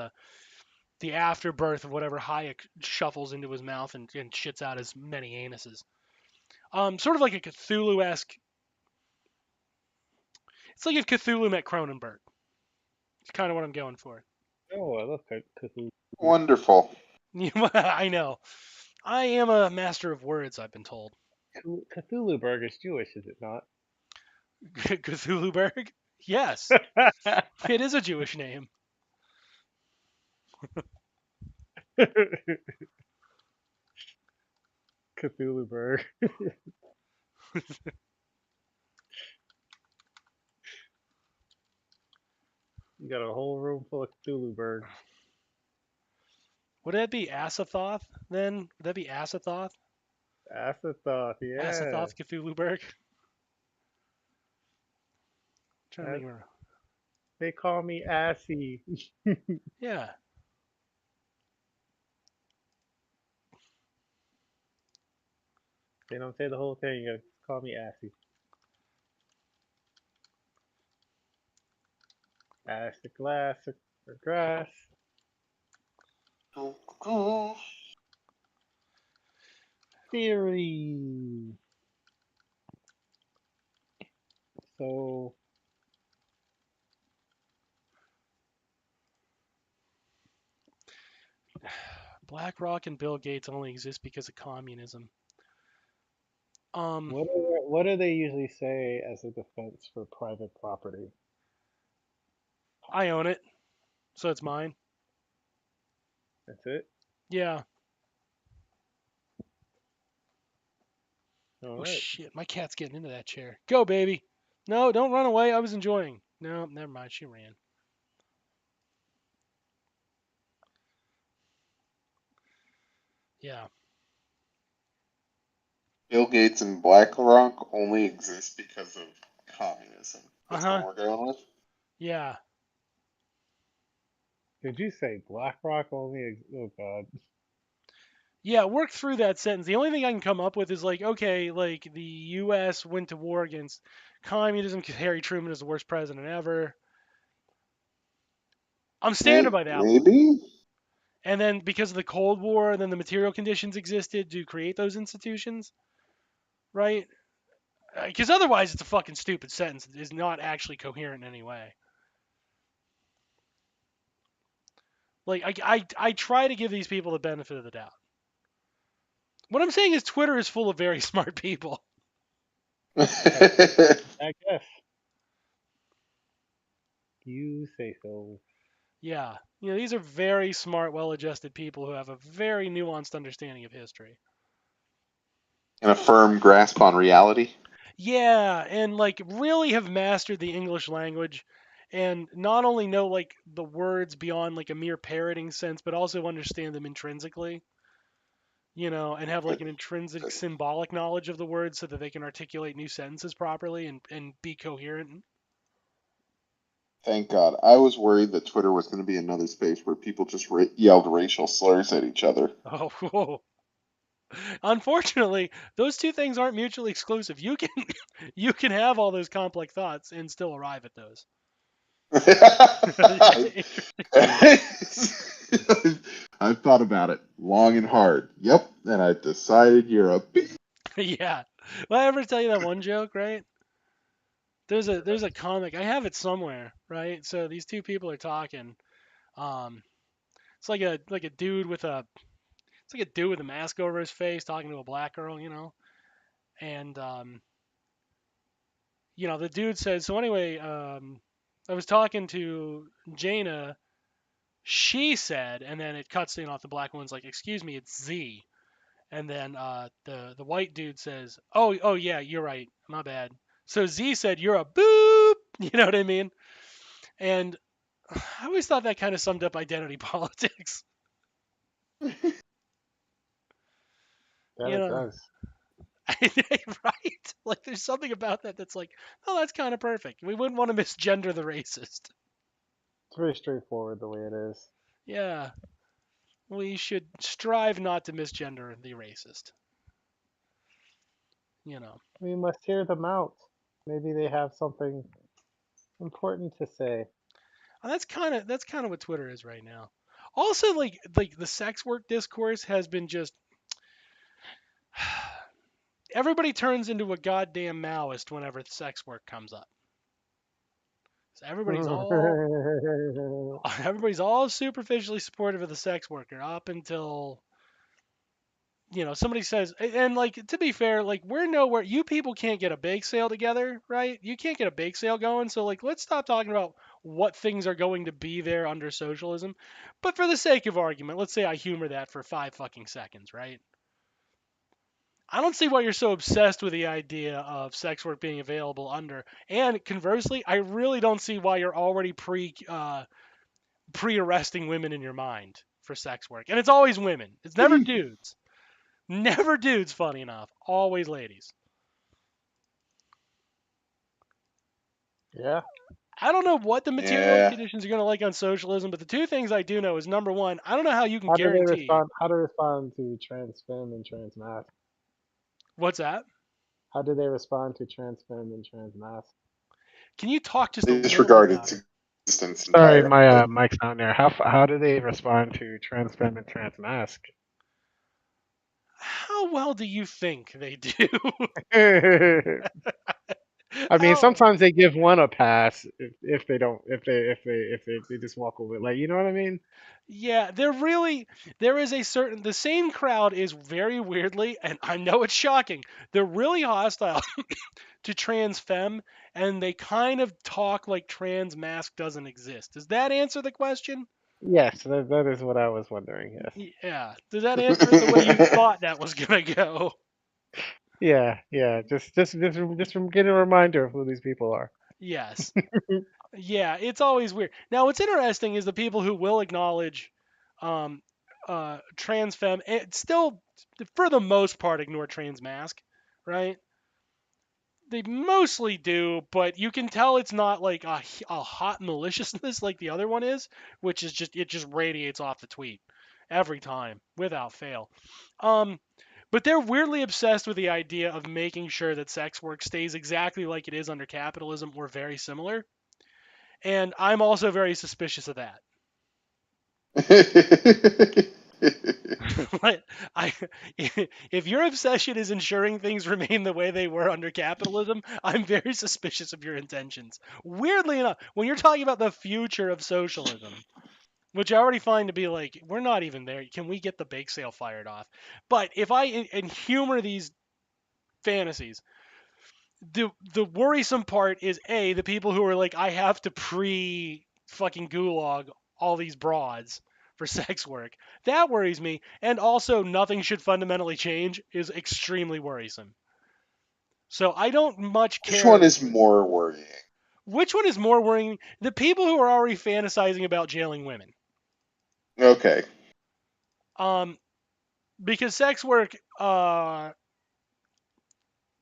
the afterbirth of whatever Hayek shuffles into his mouth and shits out as many anuses. Sort of like a Cthulhu-esque. It's like if Cthulhu met Cronenberg. It's kind of what I'm going for. Oh, I love Cthulhu. Wonderful. I know. I am a master of words, I've been told. Cthulhuberg is Jewish, is it not? Cthulhuberg? Yes. It is a Jewish name. Cthulhuberg. You got a whole room full of Cthulhubergs. Would that be Asathoth then? Would that be Asathoth? Asathoth, yeah. Asathoth Cthulhuberg? Trying to As- think of her. they call me Assy. Yeah. They don't say the whole thing. You just call me Assy. Acid glass or grass. Theory. So BlackRock and Bill Gates only exist because of communism. Um, what do they usually say as a defense for private property? I own it, so it's mine. That's it. Yeah. All Oh right. shit, my cat's getting into that chair. Go, baby. No, don't run away. I was enjoying. No, never mind. She ran. Yeah. Bill Gates and BlackRock only exist because of communism. Uh That's what huh. we're going with. Yeah. Did you say BlackRock only? Oh God. Yeah, work through that sentence. The only thing I can come up with is like, okay, like the U.S. went to war against communism because Harry Truman is the worst president ever. I'm standing by that one. Maybe? And then because of the Cold War, then the material conditions existed to create those institutions, right? Because otherwise, it's a fucking stupid sentence. It is not actually coherent in any way. Like I try to give these people the benefit of the doubt. What I'm saying is Twitter is full of very smart people. I guess you say so. Yeah. These are very smart, well-adjusted people who have a very nuanced understanding of history. And a firm grasp on reality. Yeah, and like really have mastered the English language and not only know like the words beyond like a mere parroting sense, but also understand them intrinsically, and have like an intrinsic symbolic knowledge of the words so that they can articulate new sentences properly and be coherent. Thank God. I was worried that Twitter was going to be another space where people just yelled racial slurs at each other. Oh, whoa. Unfortunately, those two things aren't mutually exclusive. You can you can have all those complex thoughts and still arrive at those. I've thought about it long and hard. Yep, and I decided you're a beast. Yeah. Well, I ever tell you that one joke, right? There's a comic. I have it somewhere, right? So these two people are talking. Um, it's like a dude with a it's like a dude with a mask over his face talking to a black girl. And the dude says, so anyway, I was talking to Jaina. She said, and then it cuts off the black one's like, excuse me, it's Z. And then the white dude says, oh yeah, you're right, my bad. So Z said, you're a boop. You know what I mean? And I always thought that kind of summed up identity politics. That You it know, does. right? Like there's something about that that's like, oh, that's kind of perfect. We wouldn't want to misgender the racist. It's very straightforward the way it is. Yeah, we should strive not to misgender the racist. You know, We must hear them out. Maybe they have something important to say. and that's kind of what Twitter is right now. Also, like the sex work discourse has been just everybody turns into a goddamn Maoist whenever sex work comes up. So everybody's all superficially supportive of the sex worker up until somebody says, and like to be fair, like we're nowhere. You people can't get a bake sale together, right? You can't get a bake sale going. So like let's stop talking about what things are going to be there under socialism. But for the sake of argument, let's say I humor that for 5 fucking seconds, right? I don't see why you're so obsessed with the idea of sex work being available under. And conversely, I really don't see why you're already pre-arresting women in your mind for sex work. And it's always women. It's never dudes. Never dudes, funny enough. Always ladies. Yeah. I don't know what the material Yeah. conditions are going to like on socialism, but the two things I do know is number one, I don't know how you can How do they guarantee. respond? How to respond to trans femme and trans mask? What's that? How do they respond to trans femme and trans mask? Can you talk just a little bit Disregard its louder? existence Sorry, entirely. my mic's not there. How do they respond to trans femme and trans mask? How well do you think they do? I mean, How? sometimes they give one a pass if they don't if they just walk away. Like, you know what I mean? Yeah, there is the same crowd is very weirdly, and I know it's shocking, they're really hostile to trans femme, and they kind of talk like trans mask doesn't exist. Does that answer the question? Yes, that is what I was wondering. Yes. Yeah. Does that answer it the way you thought that was gonna go? Yeah, yeah. Just from getting a reminder of who these people are. Yes. Yeah, it's always weird. Now, what's interesting is the people who will acknowledge um, trans femme, and still, for the most part, ignore trans mask, right? They mostly do, but you can tell it's not like a hot maliciousness like the other one is, which is it just radiates off the tweet every time without fail. Um, but they're weirdly obsessed with the idea of making sure that sex work stays exactly like it is under capitalism or very similar. And I'm also very suspicious of that. But if your obsession is ensuring things remain the way they were under capitalism, I'm very suspicious of your intentions. Weirdly enough, when you're talking about the future of socialism, which I already find to be like, we're not even there. Can we get the bake sale fired off? But if I and humor these fantasies, the worrisome part is the people who are like, I have to pre fucking gulag all these broads for sex work. That worries me. And also, nothing should fundamentally change is extremely worrisome. So I don't much Which one care. is more worrying? Which one is more worrying? The people who are already fantasizing about jailing women. Okay. Because sex work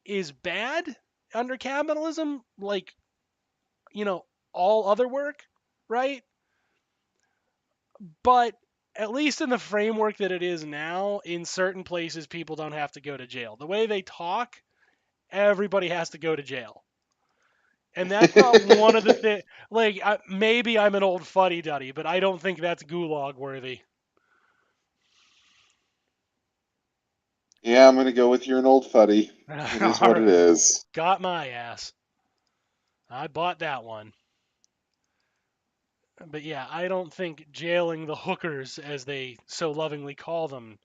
is bad under capitalism, like, all other work, right? But at least in the framework that it is now, in certain places, people don't have to go to jail. The way they talk, everybody has to go to jail. And that's not one of the things. Like, maybe I'm an old fuddy duddy, but I don't think that's gulag worthy. Yeah, I'm gonna go with you're an old fuddy. It is All what it right. is. Got my ass. I bought that one. But yeah, I don't think jailing the hookers, as they so lovingly call them,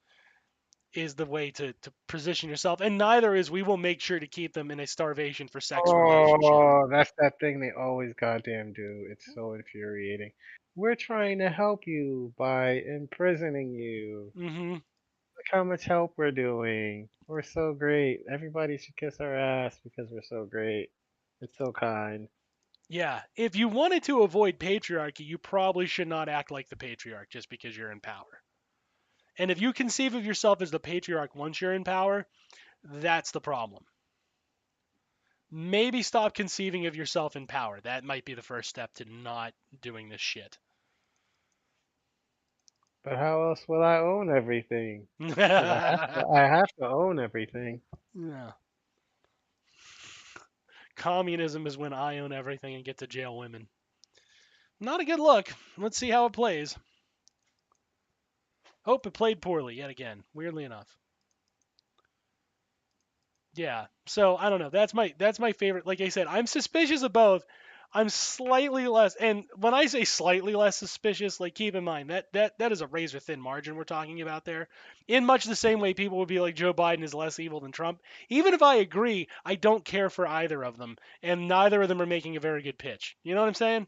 is the way to position yourself. And neither is we will make sure to keep them in a starvation for sex relationship. Oh, that's that thing they always goddamn do. It's so infuriating. We're trying to help you by imprisoning you. Hmm. Look how much help we're doing. We're so great. Everybody should kiss our ass because we're so great. It's so kind. Yeah, if you wanted to avoid patriarchy, you probably should not act like the patriarch just because you're in power. And if you conceive of yourself as the patriarch once you're in power, that's the problem. Maybe stop conceiving of yourself in power. That might be the first step to not doing this shit. But how else will I own everything? Because Yeah. I have to own everything. Communism is when I own everything and get to jail women. Not a good look. Let's see how it plays. Hope it played poorly yet again, weirdly enough. Yeah. So I don't know. That's my favorite. Like I said, I'm suspicious of both. I'm slightly less, and when I say slightly less suspicious, like keep in mind that is a razor thin margin we're talking about there. In much the same way people would be like Joe Biden is less evil than Trump. Even if I agree, I don't care for either of them, and neither of them are making a very good pitch. You know what I'm saying?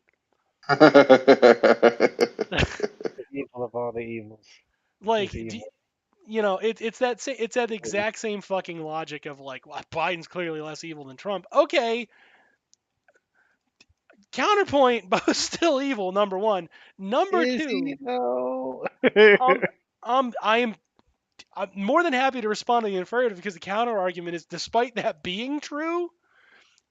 The evil of all the evils Like, is evil. it's that exact same fucking logic of like, well, Biden's clearly less evil than Trump. Okay, counterpoint, both still evil. Number one. Number Is he two, though? um, I'm more than happy to respond to the affirmative because the counter argument is, despite that being true,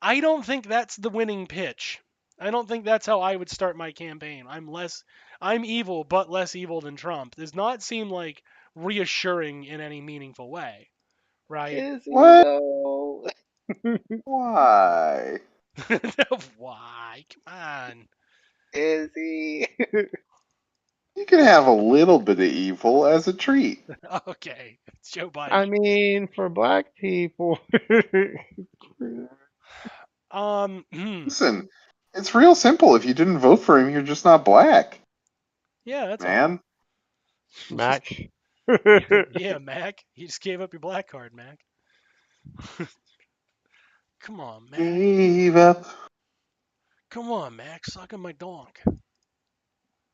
I don't think that's the winning pitch. I don't think that's how I would start my campaign. I'm evil, but less evil than Trump. Does not seem like reassuring in any meaningful way, right? Is he What? though? Why? Why? Come on. Is he? You can have a little bit of evil as a treat. Okay, it's Joe I Biden. mean, for black people. Hmm. Listen, it's real simple. If you didn't vote for him, you're just not black, Yeah, that's all. man. Just Match. yeah, Mac. You just gave up your black card, Mac. Come on, Mac. Gave up. Come on, Mac. Sucking my donk.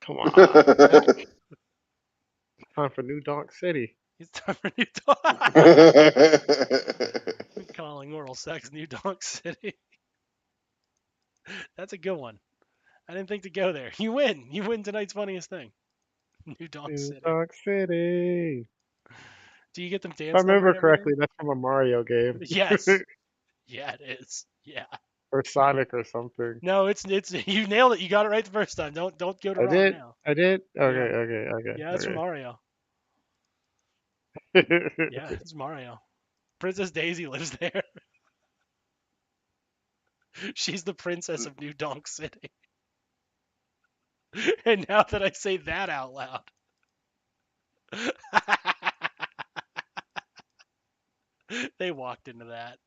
Come on, Mac. Time for New Donk City. It's time for new donk. Calling oral sex New Donk City. That's a good one. I didn't think to go there. You win. You win tonight's funniest thing. New Donk New City. Donk City. Do you get them If I dance number remember and everything? correctly, that's from a Mario game. Yes. Yeah, it is. Yeah. Or Sonic or something. No, it's you nailed it. You got it right the first time. Don't get it I wrong did? now. I did? Yeah. Okay, Yeah, it's from Mario. okay. Yeah, it's Mario. Princess Daisy lives there. She's the princess of New Donk City. And now that I say that out loud, they walked into that.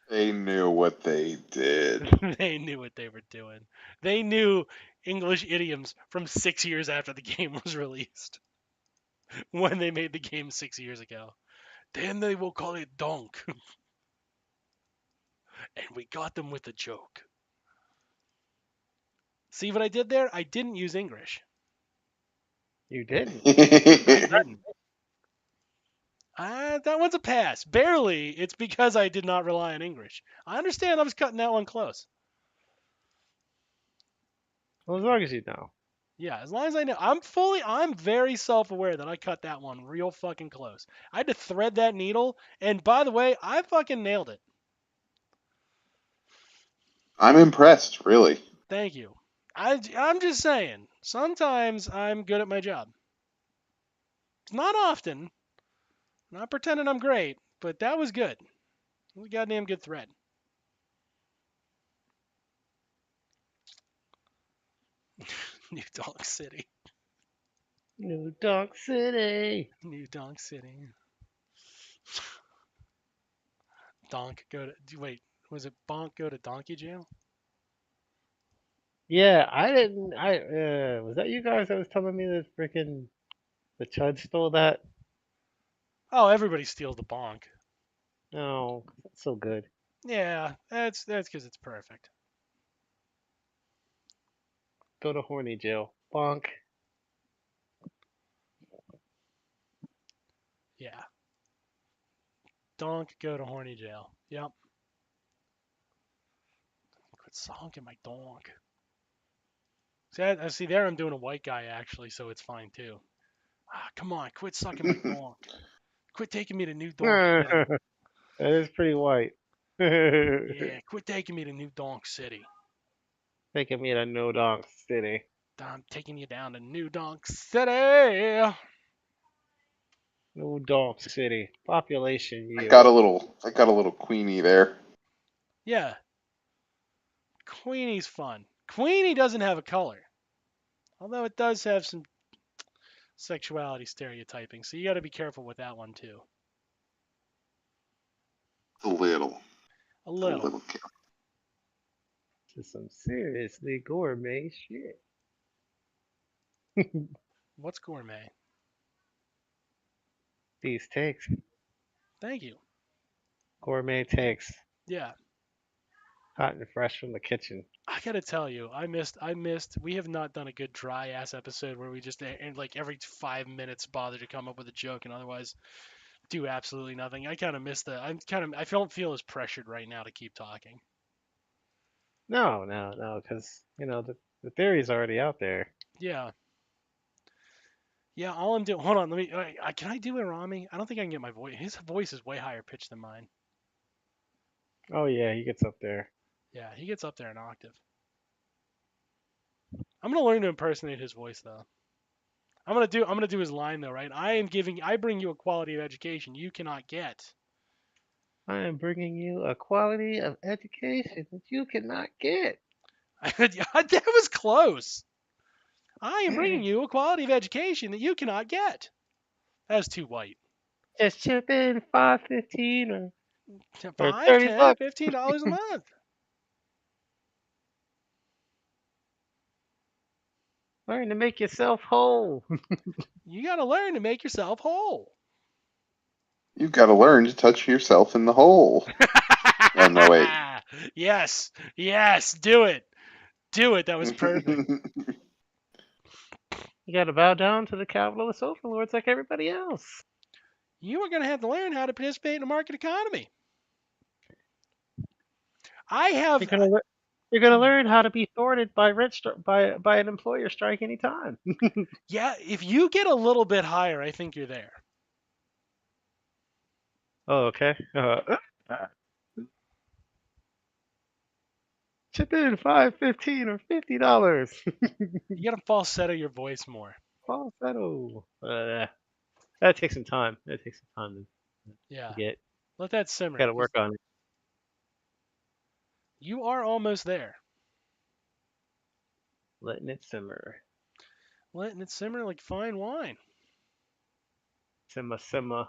They knew what they did. They knew what they were doing. They knew English idioms from 6 years after the game was released. When they made the game 6 years ago. Then they will call it donk. And we got them with a joke. See what I did there? I didn't use English. You didn't. I didn't. That one's a pass. Barely. It's because I did not rely on English. I understand I was cutting that one close. Well, as long as you know. Yeah, as long as I know. I'm very self-aware that I cut that one real fucking close. I had to thread that needle, and by the way, I fucking nailed it. I'm impressed, really. Thank you. I'm just saying, sometimes I'm good at my job. It's not often. I'm not pretending I'm great, but that was good. It was a goddamn good thread. New Donk City. New Donk City. New Donk City. Donk go to wait. Was it Bonk go to donkey jail? Yeah, I didn't. Was that you guys that was telling me that freaking the Chud stole that? Oh, everybody steals the bonk. No, that's so good. Yeah, that's because it's perfect. Go to horny jail. Bonk. Yeah. Donk go to horny jail. Yep. Quit sonking my donk. See there I'm doing a white guy actually, so it's fine too. Come on, quit sucking my donk. Quit taking me to New Donk City. That is pretty white. Yeah, quit taking me to New Donk City. Taking me to No Donk City. I'm taking you down to New Donk City. No Donk City. Population I yield. got a little Queenie there. Yeah, Queenie's fun. Queenie doesn't have a color, although it does have some sexuality stereotyping, so you got to be careful with that one too. A little. A A little. little careful. This is some seriously gourmet shit. What's gourmet? These takes. Thank you. Gourmet takes. Yeah, Hot and fresh from the kitchen. I gotta tell you, I missed. We have not done a good dry ass episode where we just and like every 5 minutes bother to come up with a joke and otherwise do absolutely nothing. I kind of missed that. I don't feel as pressured right now to keep talking. No, because, the theory's already out there. Yeah. Yeah, all I'm doing. Hold on, let me. Can I do Arami? I don't think I can get my voice. His voice is way higher pitched than mine. Oh, yeah, he gets up there. Yeah, he gets up there an octave. I'm gonna learn to impersonate his voice though. I'm gonna do his line though, right? I bring you a quality of education you cannot get. I am bringing you a quality of education that you cannot get. That was close. I am bringing you a quality of education that you cannot get. That's too white. Just chip in $5.15 or 5, 30 10, bucks. $15 a month. Learn to make yourself whole. You got to learn to make yourself whole. You've got to learn to touch yourself in the hole. Oh, no, wait. Yes, do it. Do it. That was perfect. You gotta bow down to the capitalist overlords like everybody else. You are going to have to learn how to participate in the market economy. I have. You're gonna learn how to be thwarted by by an employer strike anytime. Yeah, if you get a little bit higher, I think you're there. Oh, okay. Chip in $5.15 or $50. You got to falsetto your voice more. Falsetto. That takes some time. That takes some time Yeah. to get. Let that simmer. Got to work on it. You are almost there. Letting it simmer. Letting it simmer like fine wine. Simmer. Simmer.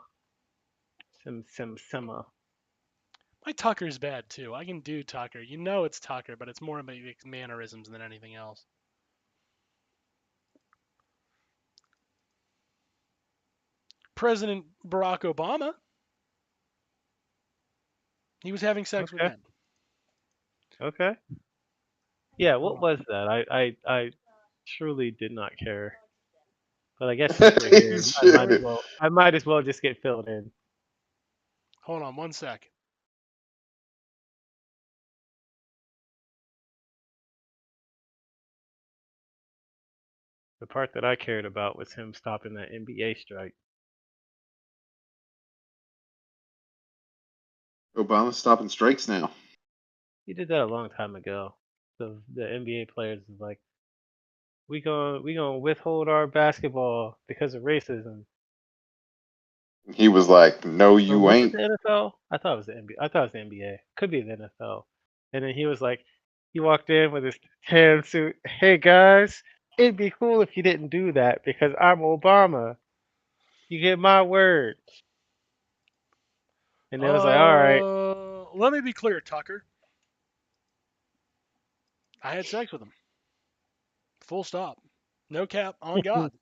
My Tucker's bad too. I can do Tucker. You know it's Tucker, but it's more about mannerisms than anything else. President Barack Obama. He was having sex with Okay. men. Okay. Yeah, what was that? I truly did not care. But I guess since we're here, I might as well just get filled in. Hold on 1 second. The part that I cared about was him stopping that NBA strike. Obama's stopping strikes now. He did that a long time ago. The NBA players is like, we gonna withhold our basketball because of racism. He was like, "No, Or you was it ain't." the NFL? I thought it was the NBA. I thought it was the NBA. Could be the NFL. And then he was like, he walked in with his tan suit. Hey guys, it'd be cool if you didn't do that because I'm Obama. You get my word. And it was like, all right. Let me be clear, Tucker. I had sex with him. Full stop. No cap. On God.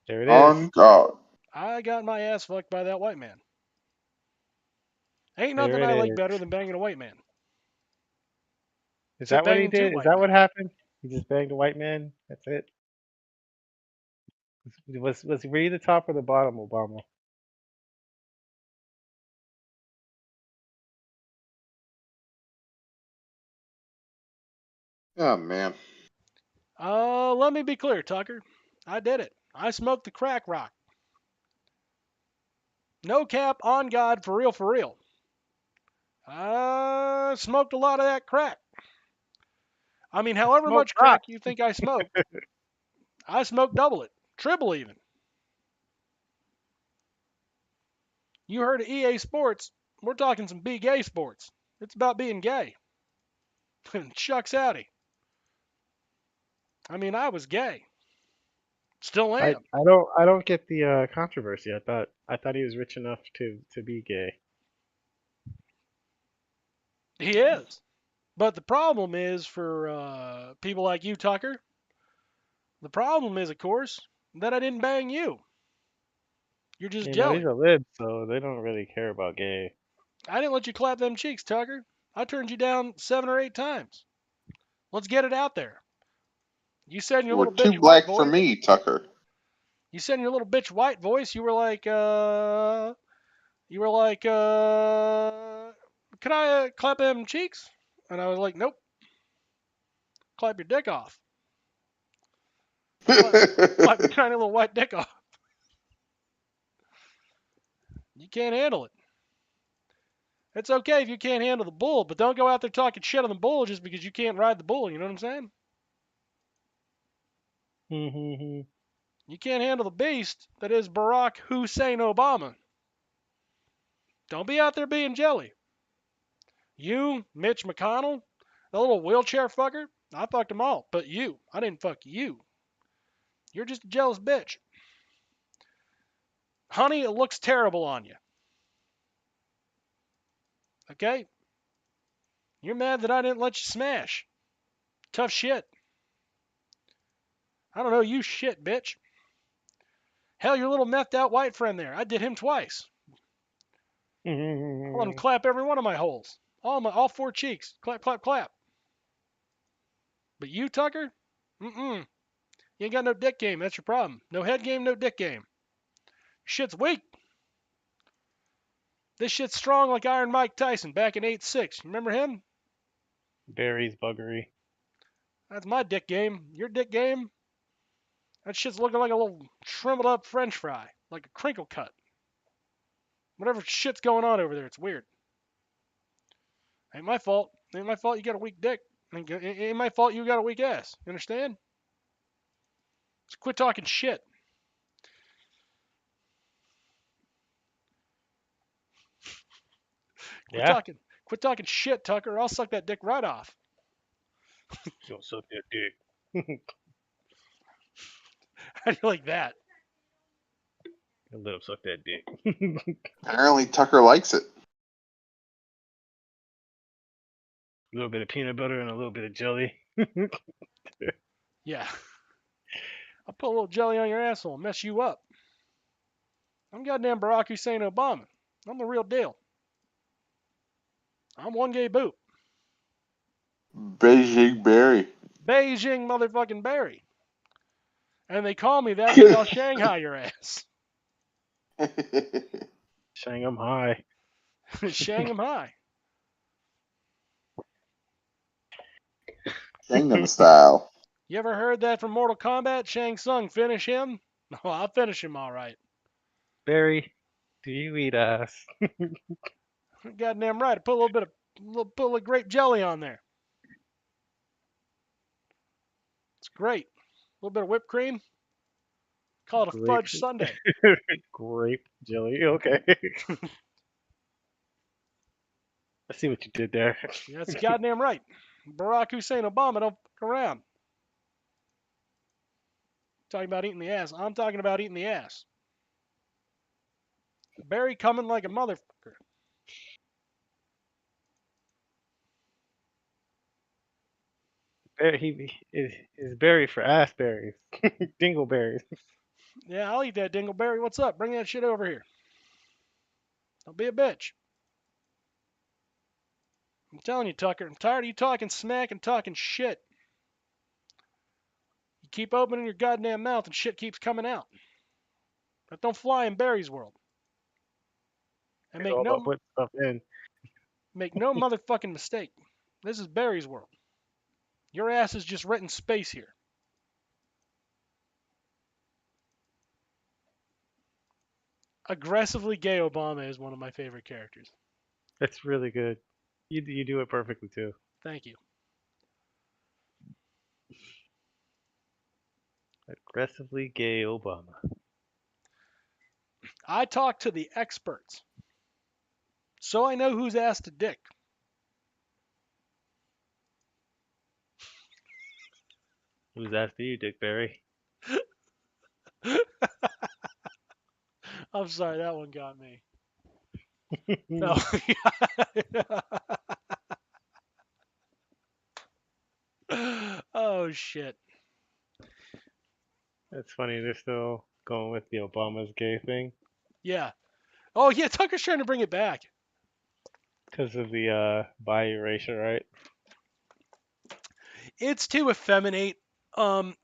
There it is. On God. I got my ass fucked by that white man. Ain't There nothing it I like is. better than banging a white man. Is Except that what he banging two did? Is white that men. what happened? He just banged a white man? That's it? Were you the top or the bottom, Obama? Oh man. Let me be clear, Tucker. I did it. I smoked the crack rock. No cap, on God, for real, for real. I smoked a lot of that crack. I mean, however Smoke much rock. crack you think I smoked, I smoked double it, triple even. You heard of EA Sports? We're talking some be gay sports. It's about being gay. Shucks howdy. I mean, I was gay. Still I, am. I don't get the controversy. I thought he was rich enough to be gay. He is. But the problem is for people like you, Tucker, the problem is, of course, that I didn't bang you. You're just You know, he's jelly. a lib, so they don't really care about gay. I didn't let you clap them cheeks, Tucker. I turned you down 7 or 8 times. Let's get it out there. You said in your You were little too bitch white black for voice. me, Tucker. You said in your little bitch white voice, you were like, can I clap them cheeks? And I was like, nope, clap your dick off. Clap your tiny little white dick off. You can't handle it. It's okay if you can't handle the bull, but don't go out there talking shit on the bull just because you can't ride the bull. You know what I'm saying? You can't handle the beast that is Barack Hussein Obama. Don't be out there being jelly. You, Mitch McConnell, the little wheelchair fucker, I fucked them all. But you, I didn't fuck you. You're just a jealous bitch. Honey, it looks terrible on you. Okay? You're mad that I didn't let you smash. Tough shit. I don't know you shit, bitch. Hell, your little methed out white friend there. I did him twice. I let him clap every one of my holes. All 4 cheeks. Clap, clap, clap. But you, Tucker? Mm-mm. You ain't got no dick game. That's your problem. No head game, no dick game. Shit's weak. This shit's strong like Iron Mike Tyson back in 8'6". Remember him? Barry's buggery. That's my dick game. Your dick game? That shit's looking like a little shriveled up French fry. Like a crinkle cut. Whatever shit's going on over there, it's weird. Ain't my fault. Ain't my fault you got a weak dick. Ain't my fault you got a weak ass. You understand? Just quit talking shit. Quit Yeah. talking. Quit talking shit, Tucker. Or I'll suck that dick right off. Don't suck that dick. How do you like that? Let him suck that dick. Apparently, Tucker likes it. A little bit of peanut butter and a little bit of jelly. Yeah. I'll put a little jelly on your asshole and mess you up. I'm goddamn Barack Hussein Obama. I'm the real deal. I'm one gay boot. Beijing Berry. Beijing motherfucking Barry. And they call me that because I'll Shanghai your ass. Shanghai. Shanghai. Gangnam Style. You ever heard that from Mortal Kombat? Shang Tsung, finish him? Oh, I'll finish him all right. Barry, do you eat ass? Goddamn right. I put a little grape jelly on there. It's great. A little bit of whipped cream. Call it a Grape, fudge sundae. grape jelly. Okay. I see what you did there. Yeah, that's goddamn right. Barack Hussein Obama don't fuck around. Talking about eating the ass. I'm talking about eating the ass. Barry coming like a motherfucker. Is Barry for ass berries. Dingleberries. Yeah, I'll eat that dingleberry. What's up? Bring that shit over here. Don't be a bitch. I'm telling you, Tucker, I'm tired of you talking smack and talking shit. You keep opening your goddamn mouth and shit keeps coming out. That don't fly in Barry's world. And It's all about putting stuff in. make no motherfucking mistake. This is Barry's world. Your ass is just renting space here. Aggressively gay Obama is one of my favorite characters. It's really good. You do it perfectly too. Thank you. Aggressively gay Obama. I talk to the experts, so I know who's ass to dick. Who's after you, Dick Barry? I'm sorry, that one got me. No. Oh shit. That's funny. They're still going with the Obama's gay thing Yeah. Oh yeah, Tucker's trying to bring it back. because of the bi erasure, right? It's to effeminate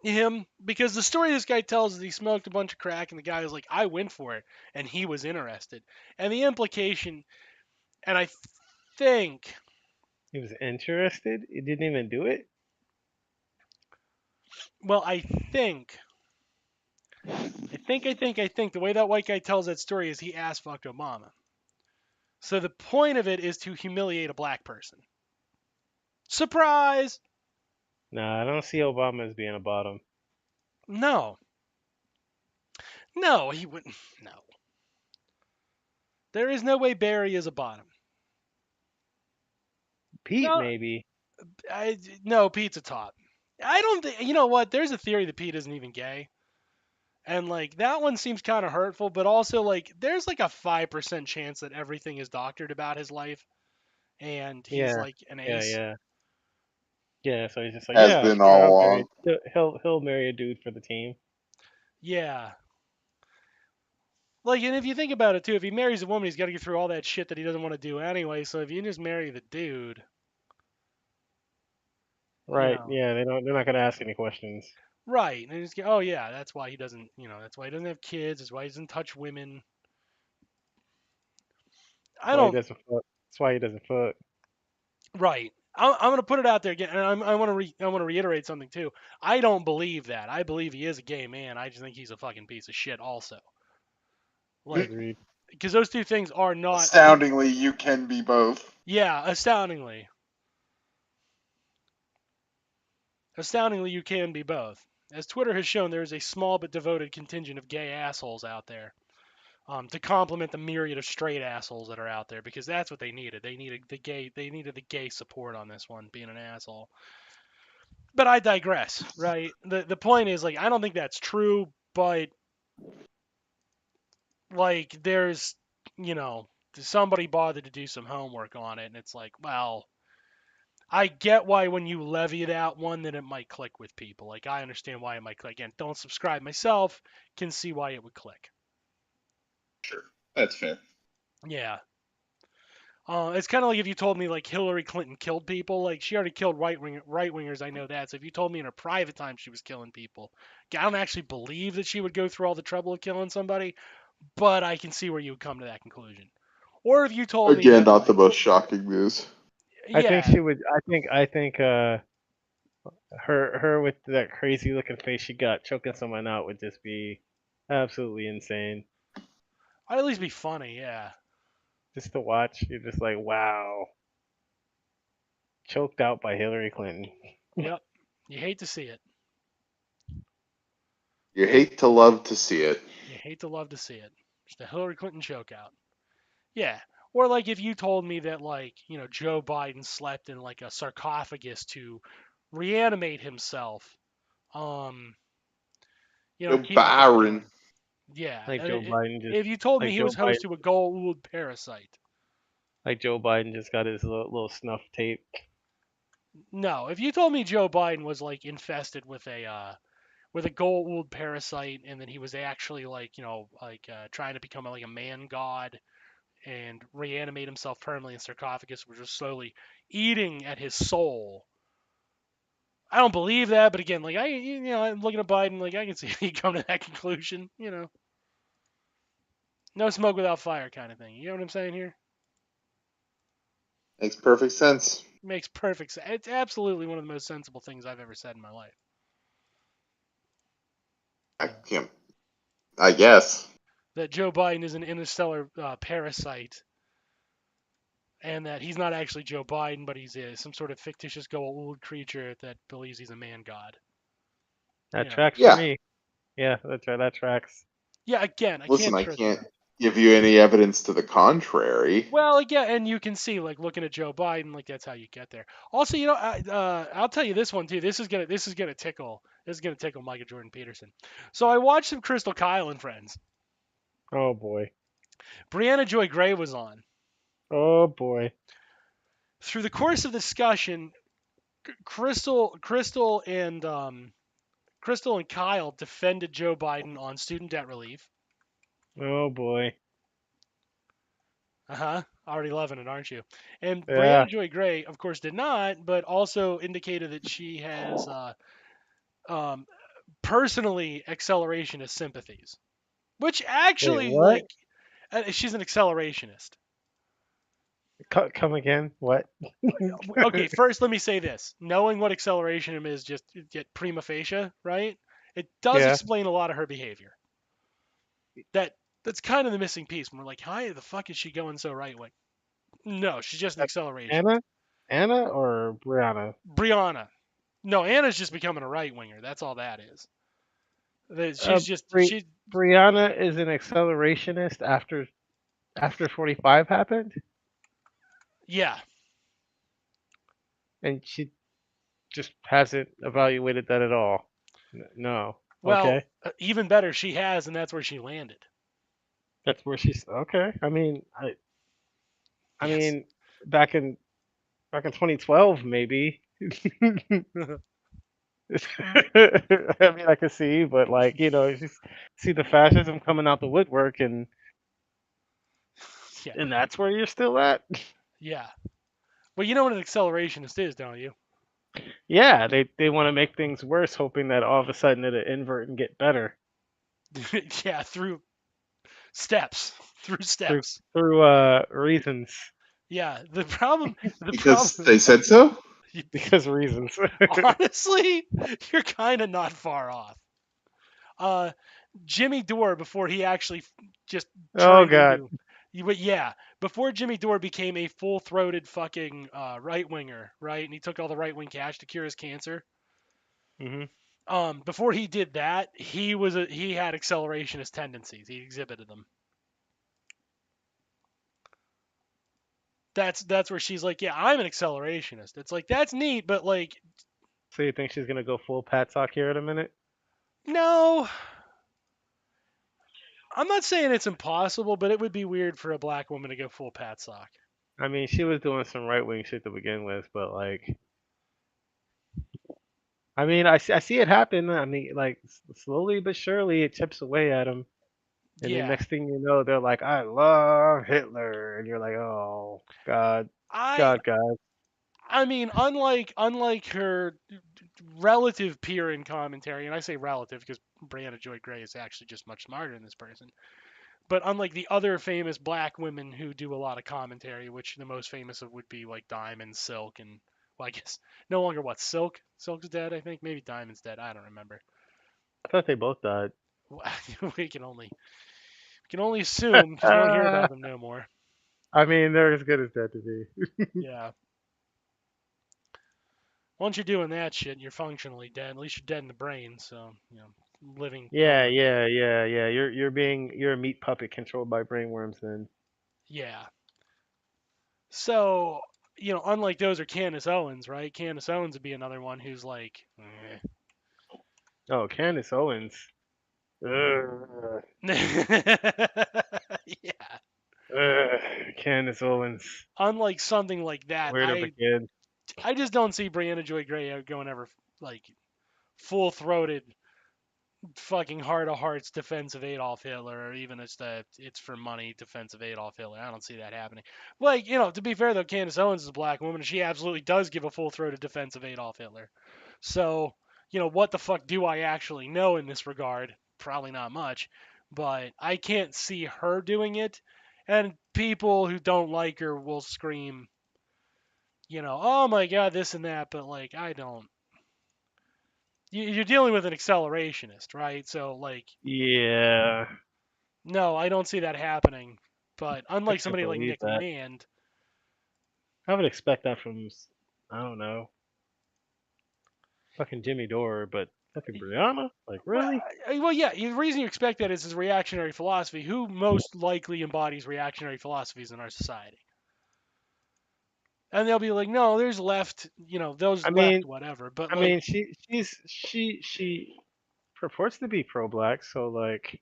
him because the story this guy tells is he smoked a bunch of crack and the guy was like, I went for it, and he was interested. And the implication, and I think, He was interested. He didn't even do it. well, I think the way that white guy tells that story is he ass fucked Obama. So the point of it is to humiliate a black person. Surprise! Nah, I don't see Obama as being a bottom. No. No, he wouldn't. No. There is no way Barry is a bottom. Pete, No, maybe. no, Pete's a top. I don't think. You know what? There's a theory that Pete isn't even gay, and like that one seems kind of hurtful. But also, like, there's like a 5% chance that everything is doctored about his life, and he's Yeah, like an yeah, ace. yeah. Yeah, so he's just like, Has yeah, been sure, all I'll along. marry. He'll marry a dude for the team. Yeah. Like, and if you think about it too, if he marries a woman, he's got to get through all that shit that he doesn't want to do anyway. So if you just marry the dude, you Right? know, Yeah, they're not gonna ask any questions. right? And he's oh yeah, that's why he doesn't, that's why he doesn't have kids. That's why he doesn't touch women. That's I why he don't. doesn't fuck. That's why he doesn't fuck. Right. I'm gonna put it out there again, and I want to reiterate something too. I don't believe that. I believe he is a gay man. I just think he's a fucking piece of shit. Also, like, Agreed. because those two things are not. Astoundingly, you can be both. Yeah, astoundingly. Astoundingly, you can be both. As Twitter has shown, there is a small but devoted contingent of gay assholes out there, to complement the myriad of straight assholes that are out there, because that's what they needed. They needed the gay support on this one, being an asshole. But I digress, right? The point is, like, I don't think that's true, but like there's, you know, somebody bothered to do some homework on it, and it's like, well, I get why when you levy it out one that it might click with people. Like, I understand why it might click. Again, don't subscribe myself, can see why it would click. Sure, that's fair. Yeah. It's kind of like if you told me like Hillary Clinton killed people. Like, she already killed right wingers. I know that. So if you told me in her private time she was killing people, I don't actually believe that she would go through all the trouble of killing somebody. But I can see where you would come to that conclusion. Or if you told me Again, that, not the like, most shocking news. I think yeah, she would. I think. Her with that crazy looking face she got choking someone out would just be absolutely insane. I'd at least be funny. Yeah. Just to watch, you're just like, wow, choked out by Hillary Clinton. Yep. You hate to see it. You hate to love to see it. You hate to love to see it. Just a Hillary Clinton choke out. Yeah. Or like if you told me that like, Joe Biden slept in like a sarcophagus to reanimate himself, um, Joe to keep himself Byron. going. Yeah. Like Joe Biden just, If you told me like he Joe was host Biden, to a Goa'uld parasite. like Joe Biden just got his little snuff tape. No, if you told me Joe Biden was like infested with a Goa'uld parasite and then he was actually like, trying to become like a man god and reanimate himself permanently in sarcophagus, which was slowly eating at his soul. I don't believe that, but again, like I'm looking at Biden, like I can see he come to that conclusion. No smoke without fire kind of thing. You know what I'm saying here? Makes perfect sense. Makes perfect sense. It's absolutely one of the most sensible things I've ever said in my life. I can't. I guess. That Joe Biden is an interstellar parasite, and that he's not actually Joe Biden, but he's some sort of fictitious Goa'uld creature that believes he's a man god. That You know. tracks for Yeah. me. Yeah, that's right. That tracks. Yeah. Again, I Listen, can't I trust can't that. give you any evidence to the contrary. Well, yeah, and you can see, like, looking at Joe Biden, like that's how you get there. Also, I'll tell you this one too. This is gonna tickle Micah Jordan Peterson. So I watched some Crystal Kyle and Friends. Oh boy. Brianna Joy Gray was on. Oh boy. Through the course of the discussion, Crystal and Kyle defended Joe Biden on student debt relief. Oh boy. Already loving it, aren't you? And Yeah. Brianna Joy Gray, of course, did not, but also indicated that she has um, personally accelerationist sympathies, which Wait, actually, what? like, she's an accelerationist. Come again? What? Okay, first let me say this: knowing what acceleration is just get prima facie, right? It does Yeah. explain a lot of her behavior. That's kind of the missing piece. When we're like, "Why the fuck is she going so right wing?" No, she's just an accelerationist. Anna? Anna or Brianna? Brianna. No, Anna's just becoming a right winger. That's all that is. Uh, She's just Bri- she. Brianna is an accelerationist after 45 happened, Yeah. and she just hasn't evaluated that at all. No. Well, Okay. even better, she has, and that's where she landed. That's where she's okay. I Yes. mean, back in back in 2012 maybe. I mean, I could see, but like, you just see the fascism coming out the woodwork, and Yeah. that's where you're still at. Yeah. Well, you know what an accelerationist is, don't you? Yeah, they want to make things worse, hoping that all of a sudden it'll invert and get better Yeah, through steps. Through through steps. reasons. Yeah. The Because problem they said so? Because reasons. honestly, you're kind of not far off. Uh Jimmy Dore before he actually just Oh turned God. into but yeah, before Jimmy Dore became a full-throated fucking right winger, right? And he took all the right wing cash to cure his cancer. Hmm. Before he did that, he had accelerationist tendencies. He exhibited them. That's where she's like, yeah, I'm an accelerationist. It's like that's neat, but like, So you think she's gonna go full Patsock here in a minute? no, I'm not saying it's impossible, but it would be weird for a black woman to go full Pat sock. I mean, she was doing some right wing shit to begin with, but like, I mean, I see it happen. I mean, like slowly but surely it chips away at him. And then Yeah, next thing you know, they're like, "I love Hitler," and you're like, "Oh God, I God." I mean, unlike her relative peer in commentary, and I say relative because Brianna Joy Gray is actually just much smarter than this person. But unlike the other famous black women who do a lot of commentary, which the most famous of would be like Diamond, Silk, and well, I guess no longer what Silk. Silk's dead, I think. Maybe Diamond's dead. I don't remember. I thought they both died. we can only assume because we don't hear about them no more. I mean, they're as good as dead to me. Yeah. Once you're doing that shit, you're functionally dead. At least you're dead in the brain. So living. Yeah, permanently. yeah. You're a meat puppet controlled by brainworms then. Yeah. So unlike those are Candace Owens, right? Candace Owens would be another one who's like, Oh, Candace Owens. Ugh. yeah. Candace Owens. Unlike something like that, Word of a kid. I just don't see Brianna Joy Gray going ever like full throated fucking heart of hearts defense of Adolf Hitler, or even it's for money defense of Adolf Hitler. I don't see that happening. Like, to be fair though, Candace Owens is a black woman and she absolutely does give a full throated defense of Adolf Hitler. So, what the fuck do I actually know in this regard? Probably not much. But I can't see her doing it. And people who don't like her will scream, oh my god, this and that, but like I don't. You're dealing with an accelerationist, right? So like, Yeah, no, I don't see that happening. But I unlike can't somebody like believe Nick that. Mand, I would expect that from, I don't know, fucking Jimmy Dore, but fucking Brianna? Like, well, really? yeah, the reason you expect that is his reactionary philosophy. Who most likely embodies reactionary philosophies in our society? And they'll be like, no, there's left, those I left, mean, whatever. But I like, mean, she purports to be pro-black, so like,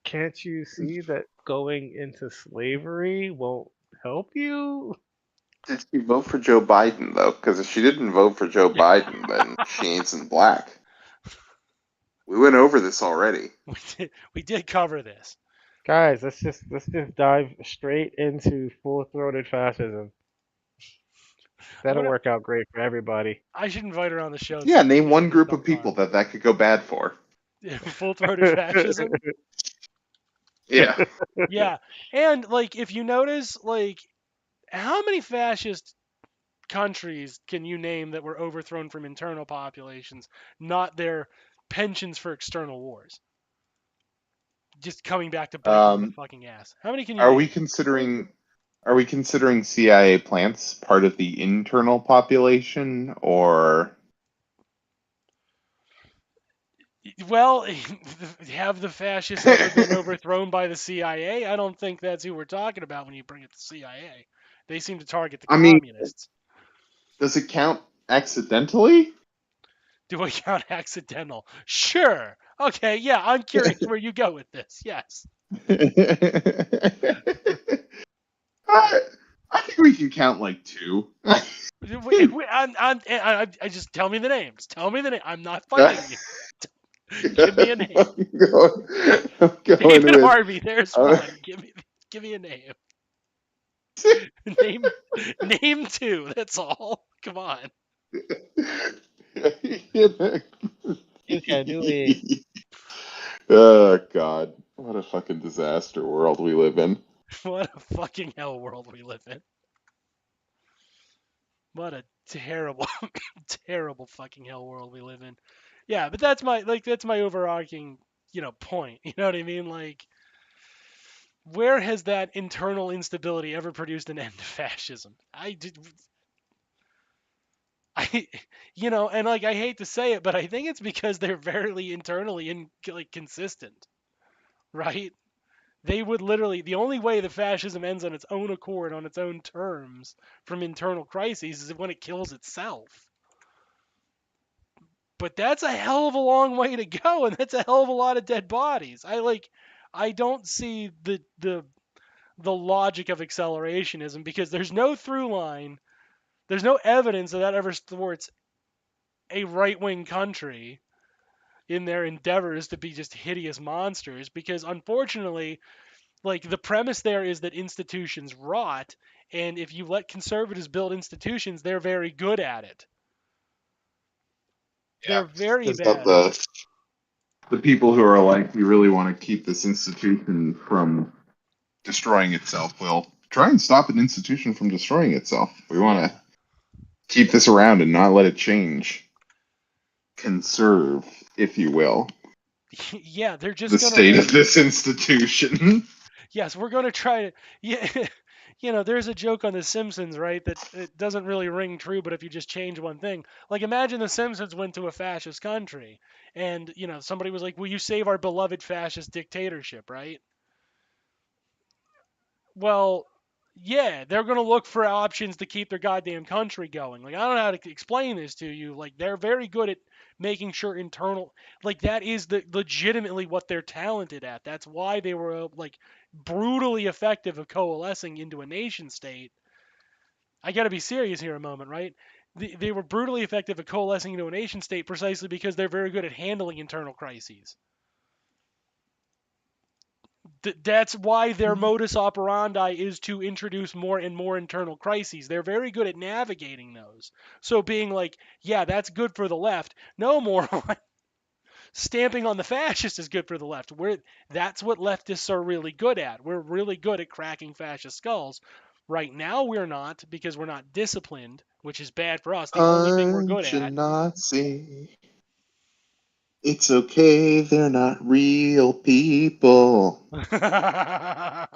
can't you see that going into slavery won't help you? Did she vote for Joe Biden though? Because if she didn't vote for Joe Biden, then she ain't black. We went over this already. we did cover this. Guys, let's just dive straight into full-throated fascism. That'll work out great for everybody. I should invite her on the show. And see Yeah, if we name can get one her to group of dunk on people that could go bad for. full-throated fascism. Yeah. Yeah, and like if you notice, like how many fascist countries can you name that were overthrown from internal populations, not their pensions for external wars? Just coming back to bite them in the Um, fucking ass. How many can you are we name? considering are we considering CIA plants part of the internal population or Well, have the fascists ever been overthrown by the CIA? I don't think that's who we're talking about when you bring it to CIA. They seem to target the I mean, communists. does it count accidentally? Do I count accidental? Sure. Okay, yeah, I'm curious where you go with this. Yes. I, I think we can count like two. I just tell me the names. Tell me the name. I'm not fighting you. Give me a name. I'm going David with. Harvey. There's one. Give me a name. Name name two. That's all. Come on. You can do it. Oh God, what a fucking disaster world we live in. What a fucking hell world we live in. What a terrible, terrible fucking hell world we live in. Yeah, but that's my overarching, point. You know what I mean? Like, where has that internal instability ever produced an end to fascism? I, and like I hate to say it, but I think it's because they're very internally consistent, right? They would literally the only way the fascism ends on its own accord, on its own terms, from internal crises, is when it kills itself. But that's a hell of a long way to go, and that's a hell of a lot of dead bodies. I don't see the logic of accelerationism because there's no through line, there's no evidence that ever thwarts a right wing country in their endeavors to be just hideous monsters. Because unfortunately, like the premise there is that institutions rot, and if you let conservatives build institutions, they're very good at it. Yeah, They're very because of bad at it. the people who are like, we really want to keep this institution from destroying itself, will try and stop an institution from destroying itself. We want to keep this around and not let it change. Conserve, if you will, Yeah, they're just the gonna state like, of this institution. yes, we're gonna try to, yeah. There's a joke on The Simpsons, right? That it doesn't really ring true, but if you just change one thing, like imagine The Simpsons went to a fascist country, and somebody was like, "Will you save our beloved fascist dictatorship?" Right? Well, yeah, they're gonna look for options to keep their goddamn country going. Like I don't know how to explain this to you. Like they're very good at making sure internal, like that is the legitimately what they're talented at. That's why they were like brutally effective of coalescing into a nation state. I got to be serious here a moment, right? They were brutally effective at coalescing into a nation state precisely because they're very good at handling internal crises. That's why their modus operandi is to introduce more and more internal crises. They're very good at navigating those. So being like, yeah, that's good for the left. No, moron. Stamping on the fascist is good for the left. That's what leftists are really good at. We're really good at cracking fascist skulls. Right now, we're not because we're not disciplined, which is bad for us. The only thing we're good Punch a at. Nazi. It's okay, they're not real people. Damn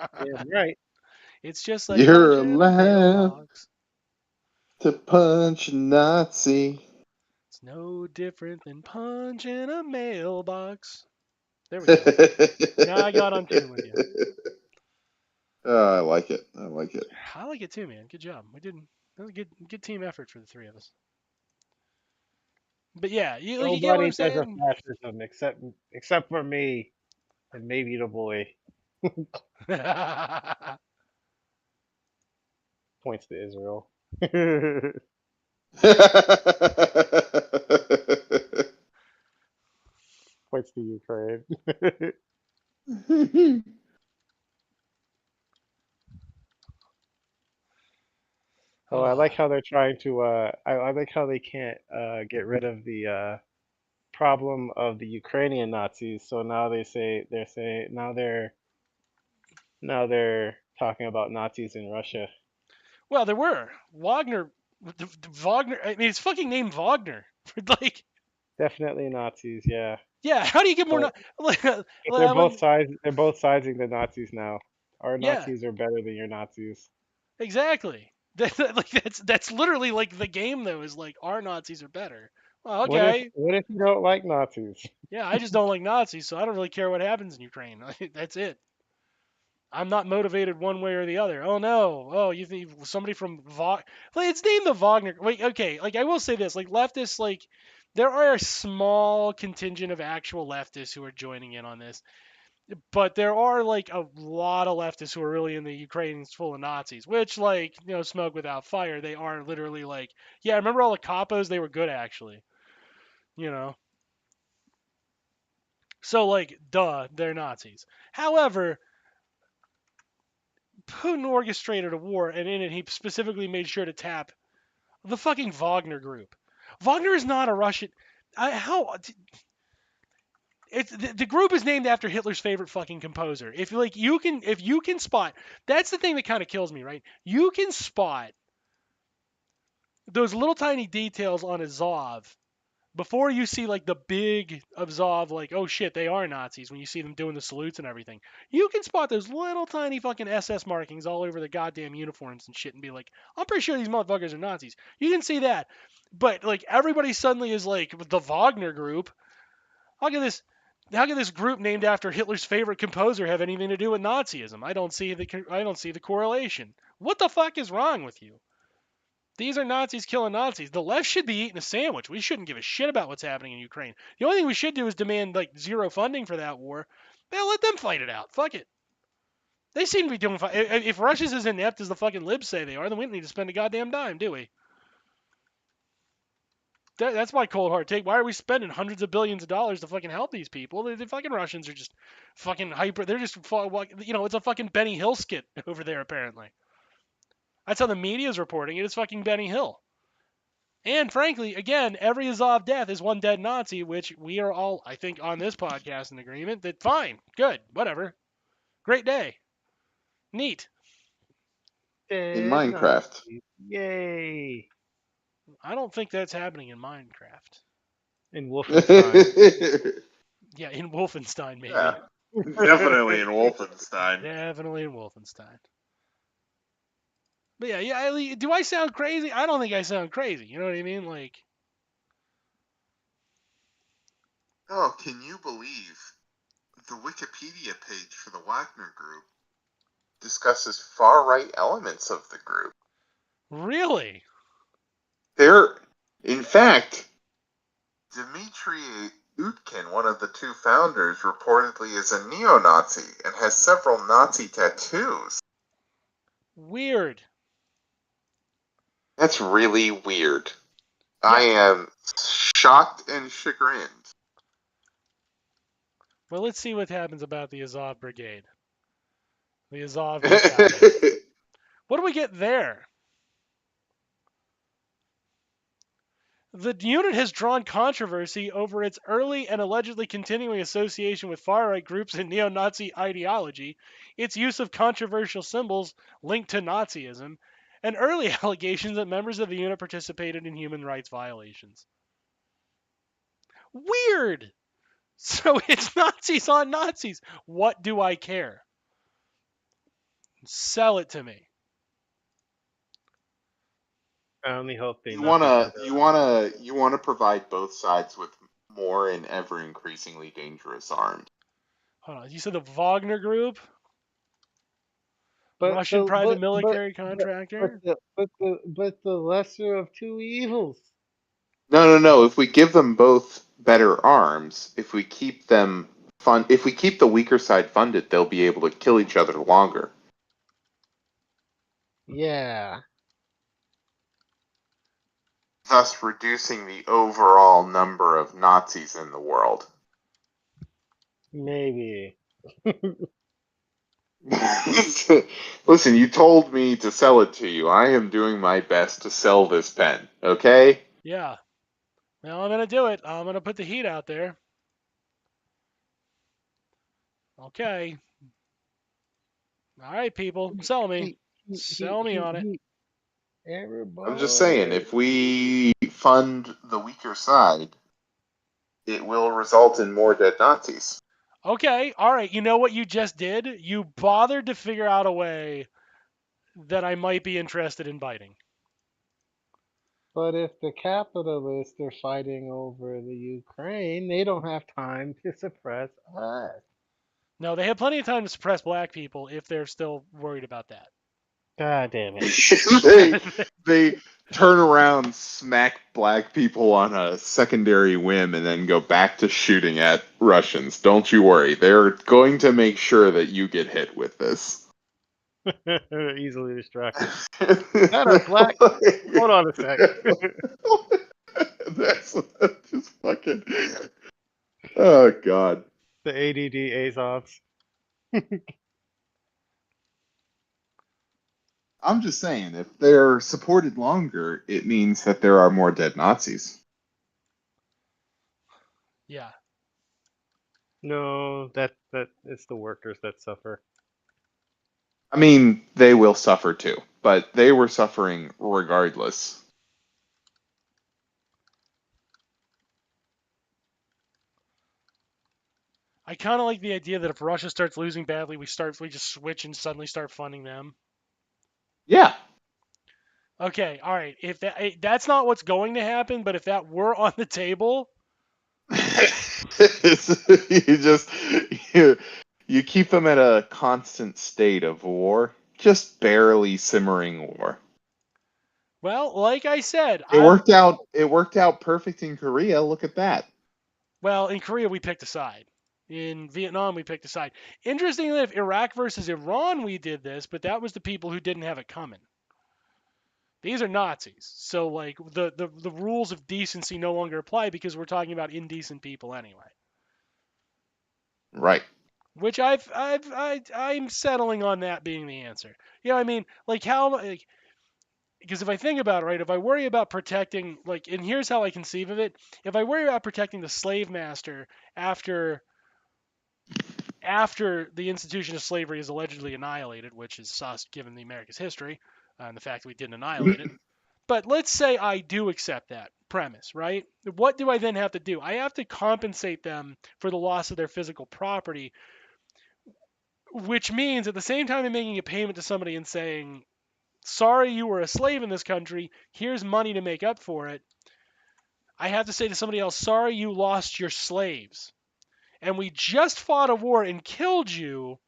right. It's just like You're punching a allowed mailbox. to punch a Nazi. It's no different than punching a mailbox. There we go. Now I got on tune with you. I like it. I like it. I like it too, man. Good job. That was a good team effort for the three of us. But yeah, you get what I'm Nobody does a saying? fascism except for me and maybe the boy. Points to Israel. Points to Ukraine. Oh, I like Oh, how they're trying to. I like how they can't get rid of the problem of the Ukrainian Nazis. So now they're saying now they're talking about Nazis in Russia. well, there were Wagner. I mean, it's fucking named Wagner. Like, Definitely Nazis, yeah. yeah. How do you get more? But Like, they're I'm both like, sides. They're both sizing the Nazis now. Our yeah, Nazis are better than your Nazis. exactly. Like that's literally like the game though. Is like our Nazis are better. Well, What if okay. what if you don't like Nazis? Yeah, I just don't like Nazis, so I don't really care what happens in Ukraine. That's it. I'm not motivated one way or the other. Oh no. Oh, you think somebody from Like it's named the Wagner. Wait, okay. Like I will say this. Like leftists, like there are a small contingent of actual leftists who are joining in on this, but there are like a lot of leftists who are really in the Ukraine's full of Nazis. Which, like, smoke without fire. They are literally like, yeah. Remember all the capos? They were good actually. You know. So like, duh, they're Nazis. However, Putin orchestrated a war, and in it, he specifically made sure to tap the fucking Wagner group. Wagner is not a Russian. How? It's the group is named after Hitler's favorite fucking composer. If you can spot, that's the thing that kind of kills me, right? You can spot those little tiny details on a Zov before you see like the big Azov, like, oh shit, they are Nazis when you see them doing the salutes and everything. You can spot those little tiny fucking SS markings all over the goddamn uniforms and shit and be like, I'm pretty sure these motherfuckers are Nazis. You can see that. But like everybody suddenly is like the Wagner group. How can this how can this group named after Hitler's favorite composer have anything to do with Nazism? I don't see the correlation. What the fuck is wrong with you? These are Nazis killing Nazis. The left should be eating a sandwich. We shouldn't give a shit about what's happening in Ukraine. The only thing we should do is demand like zero funding for that war. Man, let them fight it out. Fuck it. They seem to be doing fine. If Russia's as inept as the fucking libs say they are, then we don't need to spend a goddamn dime, do we? That's my cold hard take. Why are we spending hundreds of billions of dollars to fucking help these people? The fucking Russians are just fucking hyper. They're just, it's a fucking Benny Hill skit over there, apparently. That's how the media is reporting it. It's fucking Benny Hill. And frankly, again, every Azov death is one dead Nazi, which we are all, I think, on this podcast in agreement that fine, good, whatever. Great day. Neat. In Dead Minecraft. Nazis. Yay! I don't think that's happening in Minecraft. In Wolfenstein. Yeah, in Wolfenstein, maybe. Yeah, definitely in Wolfenstein. Definitely in Wolfenstein. But yeah, do I sound crazy? I don't think I sound crazy. You know what I mean? Like, Oh, can you believe the Wikipedia page for the Wagner Group discusses far-right elements of the group? really? In fact, Dmitry Utkin, one of the two founders, reportedly is a neo-Nazi and has several Nazi tattoos. Weird. That's really weird. Yeah. I am shocked and chagrined. Well, let's see what happens about the Azov Brigade. The Azov Battalion. What do we get there? The unit has drawn controversy over its early and allegedly continuing association with far-right groups and neo-Nazi ideology, its use of controversial symbols linked to Nazism, and early allegations that members of the unit participated in human rights violations. Weird! So it's Nazis on Nazis. What do I care? Sell it to me. I only hope they You knock each wanna other you out. wanna you wanna provide both sides with more and ever increasingly dangerous arms. Hold on. You said the Wagner Group? But Russian the private but military but contractor? but the lesser of two evils. No. If we give them both better arms, if we keep the weaker side funded, they'll be able to kill each other longer, Yeah, thus reducing the overall number of Nazis in the world. maybe. Listen, you told me to sell it to you. I am doing my best to sell this pen, okay? Yeah. Well, I'm going to do it. I'm going to put the heat out there. Okay. All right, people. Sell me. Sell me on it. I'm just saying, Everybody. if we fund the weaker side, it will result in more dead Nazis. Okay. All right. You know what you just did? You bothered to figure out a way that I might be interested in biting. But if the capitalists are fighting over the Ukraine, they don't have time to suppress us. No, they have plenty of time to suppress black people if they're still worried about that. God damn it. they turn around, smack black people on a secondary whim, and then go back to shooting at Russians. Don't you worry. They're going to make sure that you get hit with this. Easily distracted. Is that a black? Hold on a sec. That's just fucking. Oh God. The ADD Azovs. I'm just saying, if they're supported longer, it means that there are more dead Nazis. Yeah. No, that it's the workers that suffer. I mean, they will suffer too, but they were suffering regardless. I kind of like the idea that if Russia starts losing badly, we just switch and suddenly start funding them. Yeah. Okay, all right. If that's not what's going to happen, but if that were on the table, you just you, you keep them at a constant state of war, just barely simmering war. well, like I said, It worked out perfect in Korea. Look at that. well, in Korea we picked a side. In Vietnam we picked a side. Interestingly, if Iraq versus Iran we did this, but that was the people who didn't have it coming. These are Nazis. So like the rules of decency no longer apply because we're talking about indecent people anyway. Right. Which I'm settling on that being the answer. You know what I mean? Like how like because if I think about it, right, if I worry about protecting, like, and here's how I conceive of it: if I worry about protecting the slave master after the institution of slavery is allegedly annihilated, which is sus given the America's history and the fact that we didn't annihilate it. But let's say I do accept that premise, right? What do I then have to do? I have to compensate them for the loss of their physical property, which means at the same time I'm making a payment to somebody and saying, sorry you were a slave in this country, here's money to make up for it. I have to say to somebody else, sorry you lost your slaves. And we just fought a war and killed you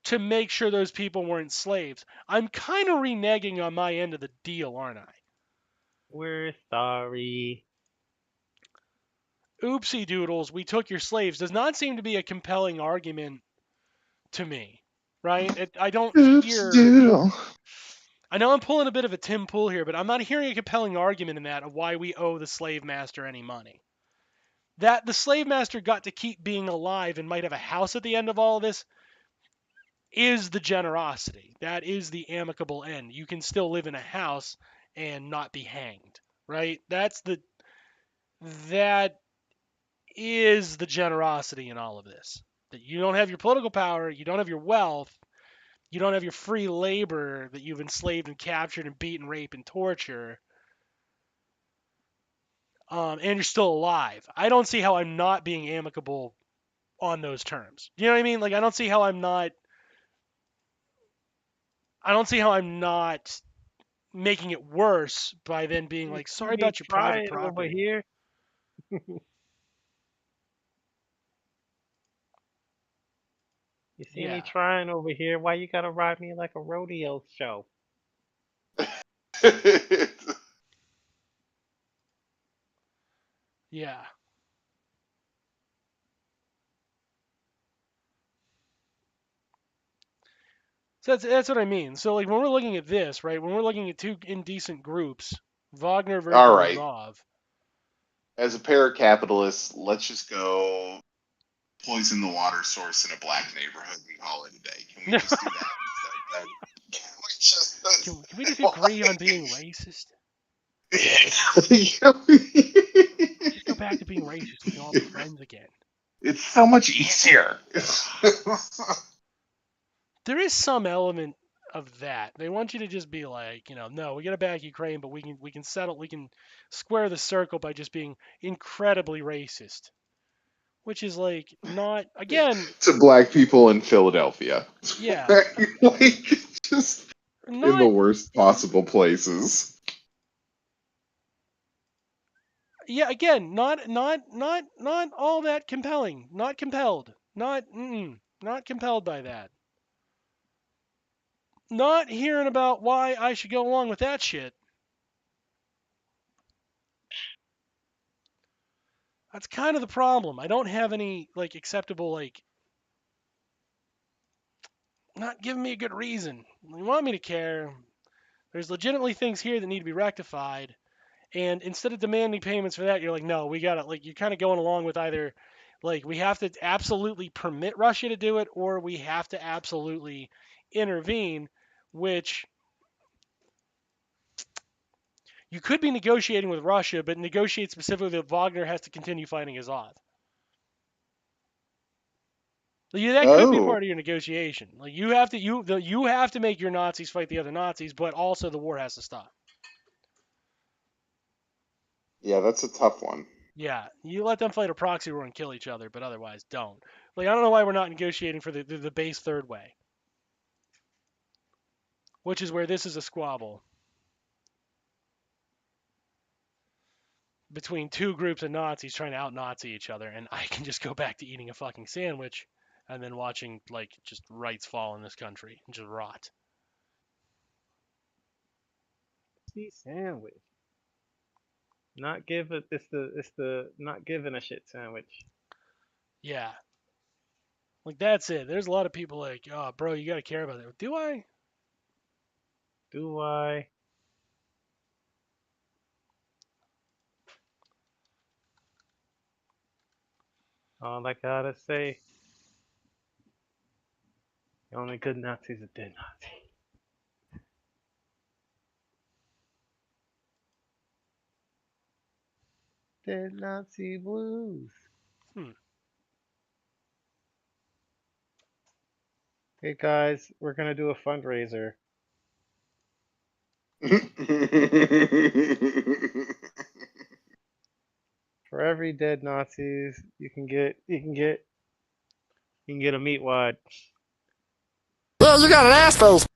to make sure those people weren't slaves. I'm kind of reneging on my end of the deal, aren't I? We're sorry. Oopsie doodles, we took your slaves does not seem to be a compelling argument to me, right? I don't Oops, hear. doodle. I know I'm pulling a bit of a Tim Pool here, but I'm not hearing a compelling argument in that of why we owe the slave master any money. That the slave master got to keep being alive and might have a house at the end of all of this is the generosity. That is the amicable end. You can still live in a house and not be hanged, right? That is the generosity in all of this. That you don't have your political power, you don't have your wealth, you don't have your free labor that you've enslaved and captured and beaten, rape, and torture, and you're still alive. I don't see how I'm not being amicable on those terms. You know what I mean? Like I don't see how I'm not. I don't see how I'm not making it worse by then being You like, see sorry me about your private trying over property. here? You see me Yeah. trying over here? Why you gotta ride me like a rodeo show? Yeah. So that's what I mean. So like when we're looking at this, right? When we're looking at two indecent groups, Wagner All versus right. Azov. As a paracapitalist, let's just go poison the water source in a black neighborhood and call it a day. Can we just do that? Can we just, Can we just agree on being racist? Just go back to being racist. We can all be friends again. It's so much easier. There is some element of that. They want you to just be like, no, we got to back Ukraine, but we can square the circle by just being incredibly racist, which is like not again, To black people in Philadelphia. yeah, Like, just in the not worst possible places. yeah, again, not all that compelling. Not compelled. Not compelled by that. Not hearing about why I should go along with that shit. That's kind of the problem. I don't have any like acceptable like not giving me a good reason. You want me to care. There's legitimately things here that need to be rectified. And instead of demanding payments for that, you're like, no, we gotta like you're kind of going along with either like we have to absolutely permit Russia to do it or we have to absolutely intervene, which you could be negotiating with Russia, but negotiate specifically that Wagner has to continue fighting Azov. Like, that could be Oh, part of your negotiation. Like you have to make your Nazis fight the other Nazis, but also the war has to stop. yeah, that's a tough one. Yeah, you let them fight a proxy war and kill each other, but otherwise don't. Like I don't know why we're not negotiating for the base third way, which is where this is a squabble between two groups of Nazis trying to out-Nazi each other, and I can just go back to eating a fucking sandwich and then watching like just rights fall in this country and just rot. See sandwich. Not give it. It's the not giving a shit sandwich. Yeah, like that's it. There's a lot of people like, oh, bro, you got to care about that. Do I? Do I? All I gotta say, the only good Nazi's a dead Nazi. Dead Nazi blues. Hmm. Hey guys, we're gonna do a fundraiser. For every dead Nazis, you can get a meat wad. Well, you got an ass face.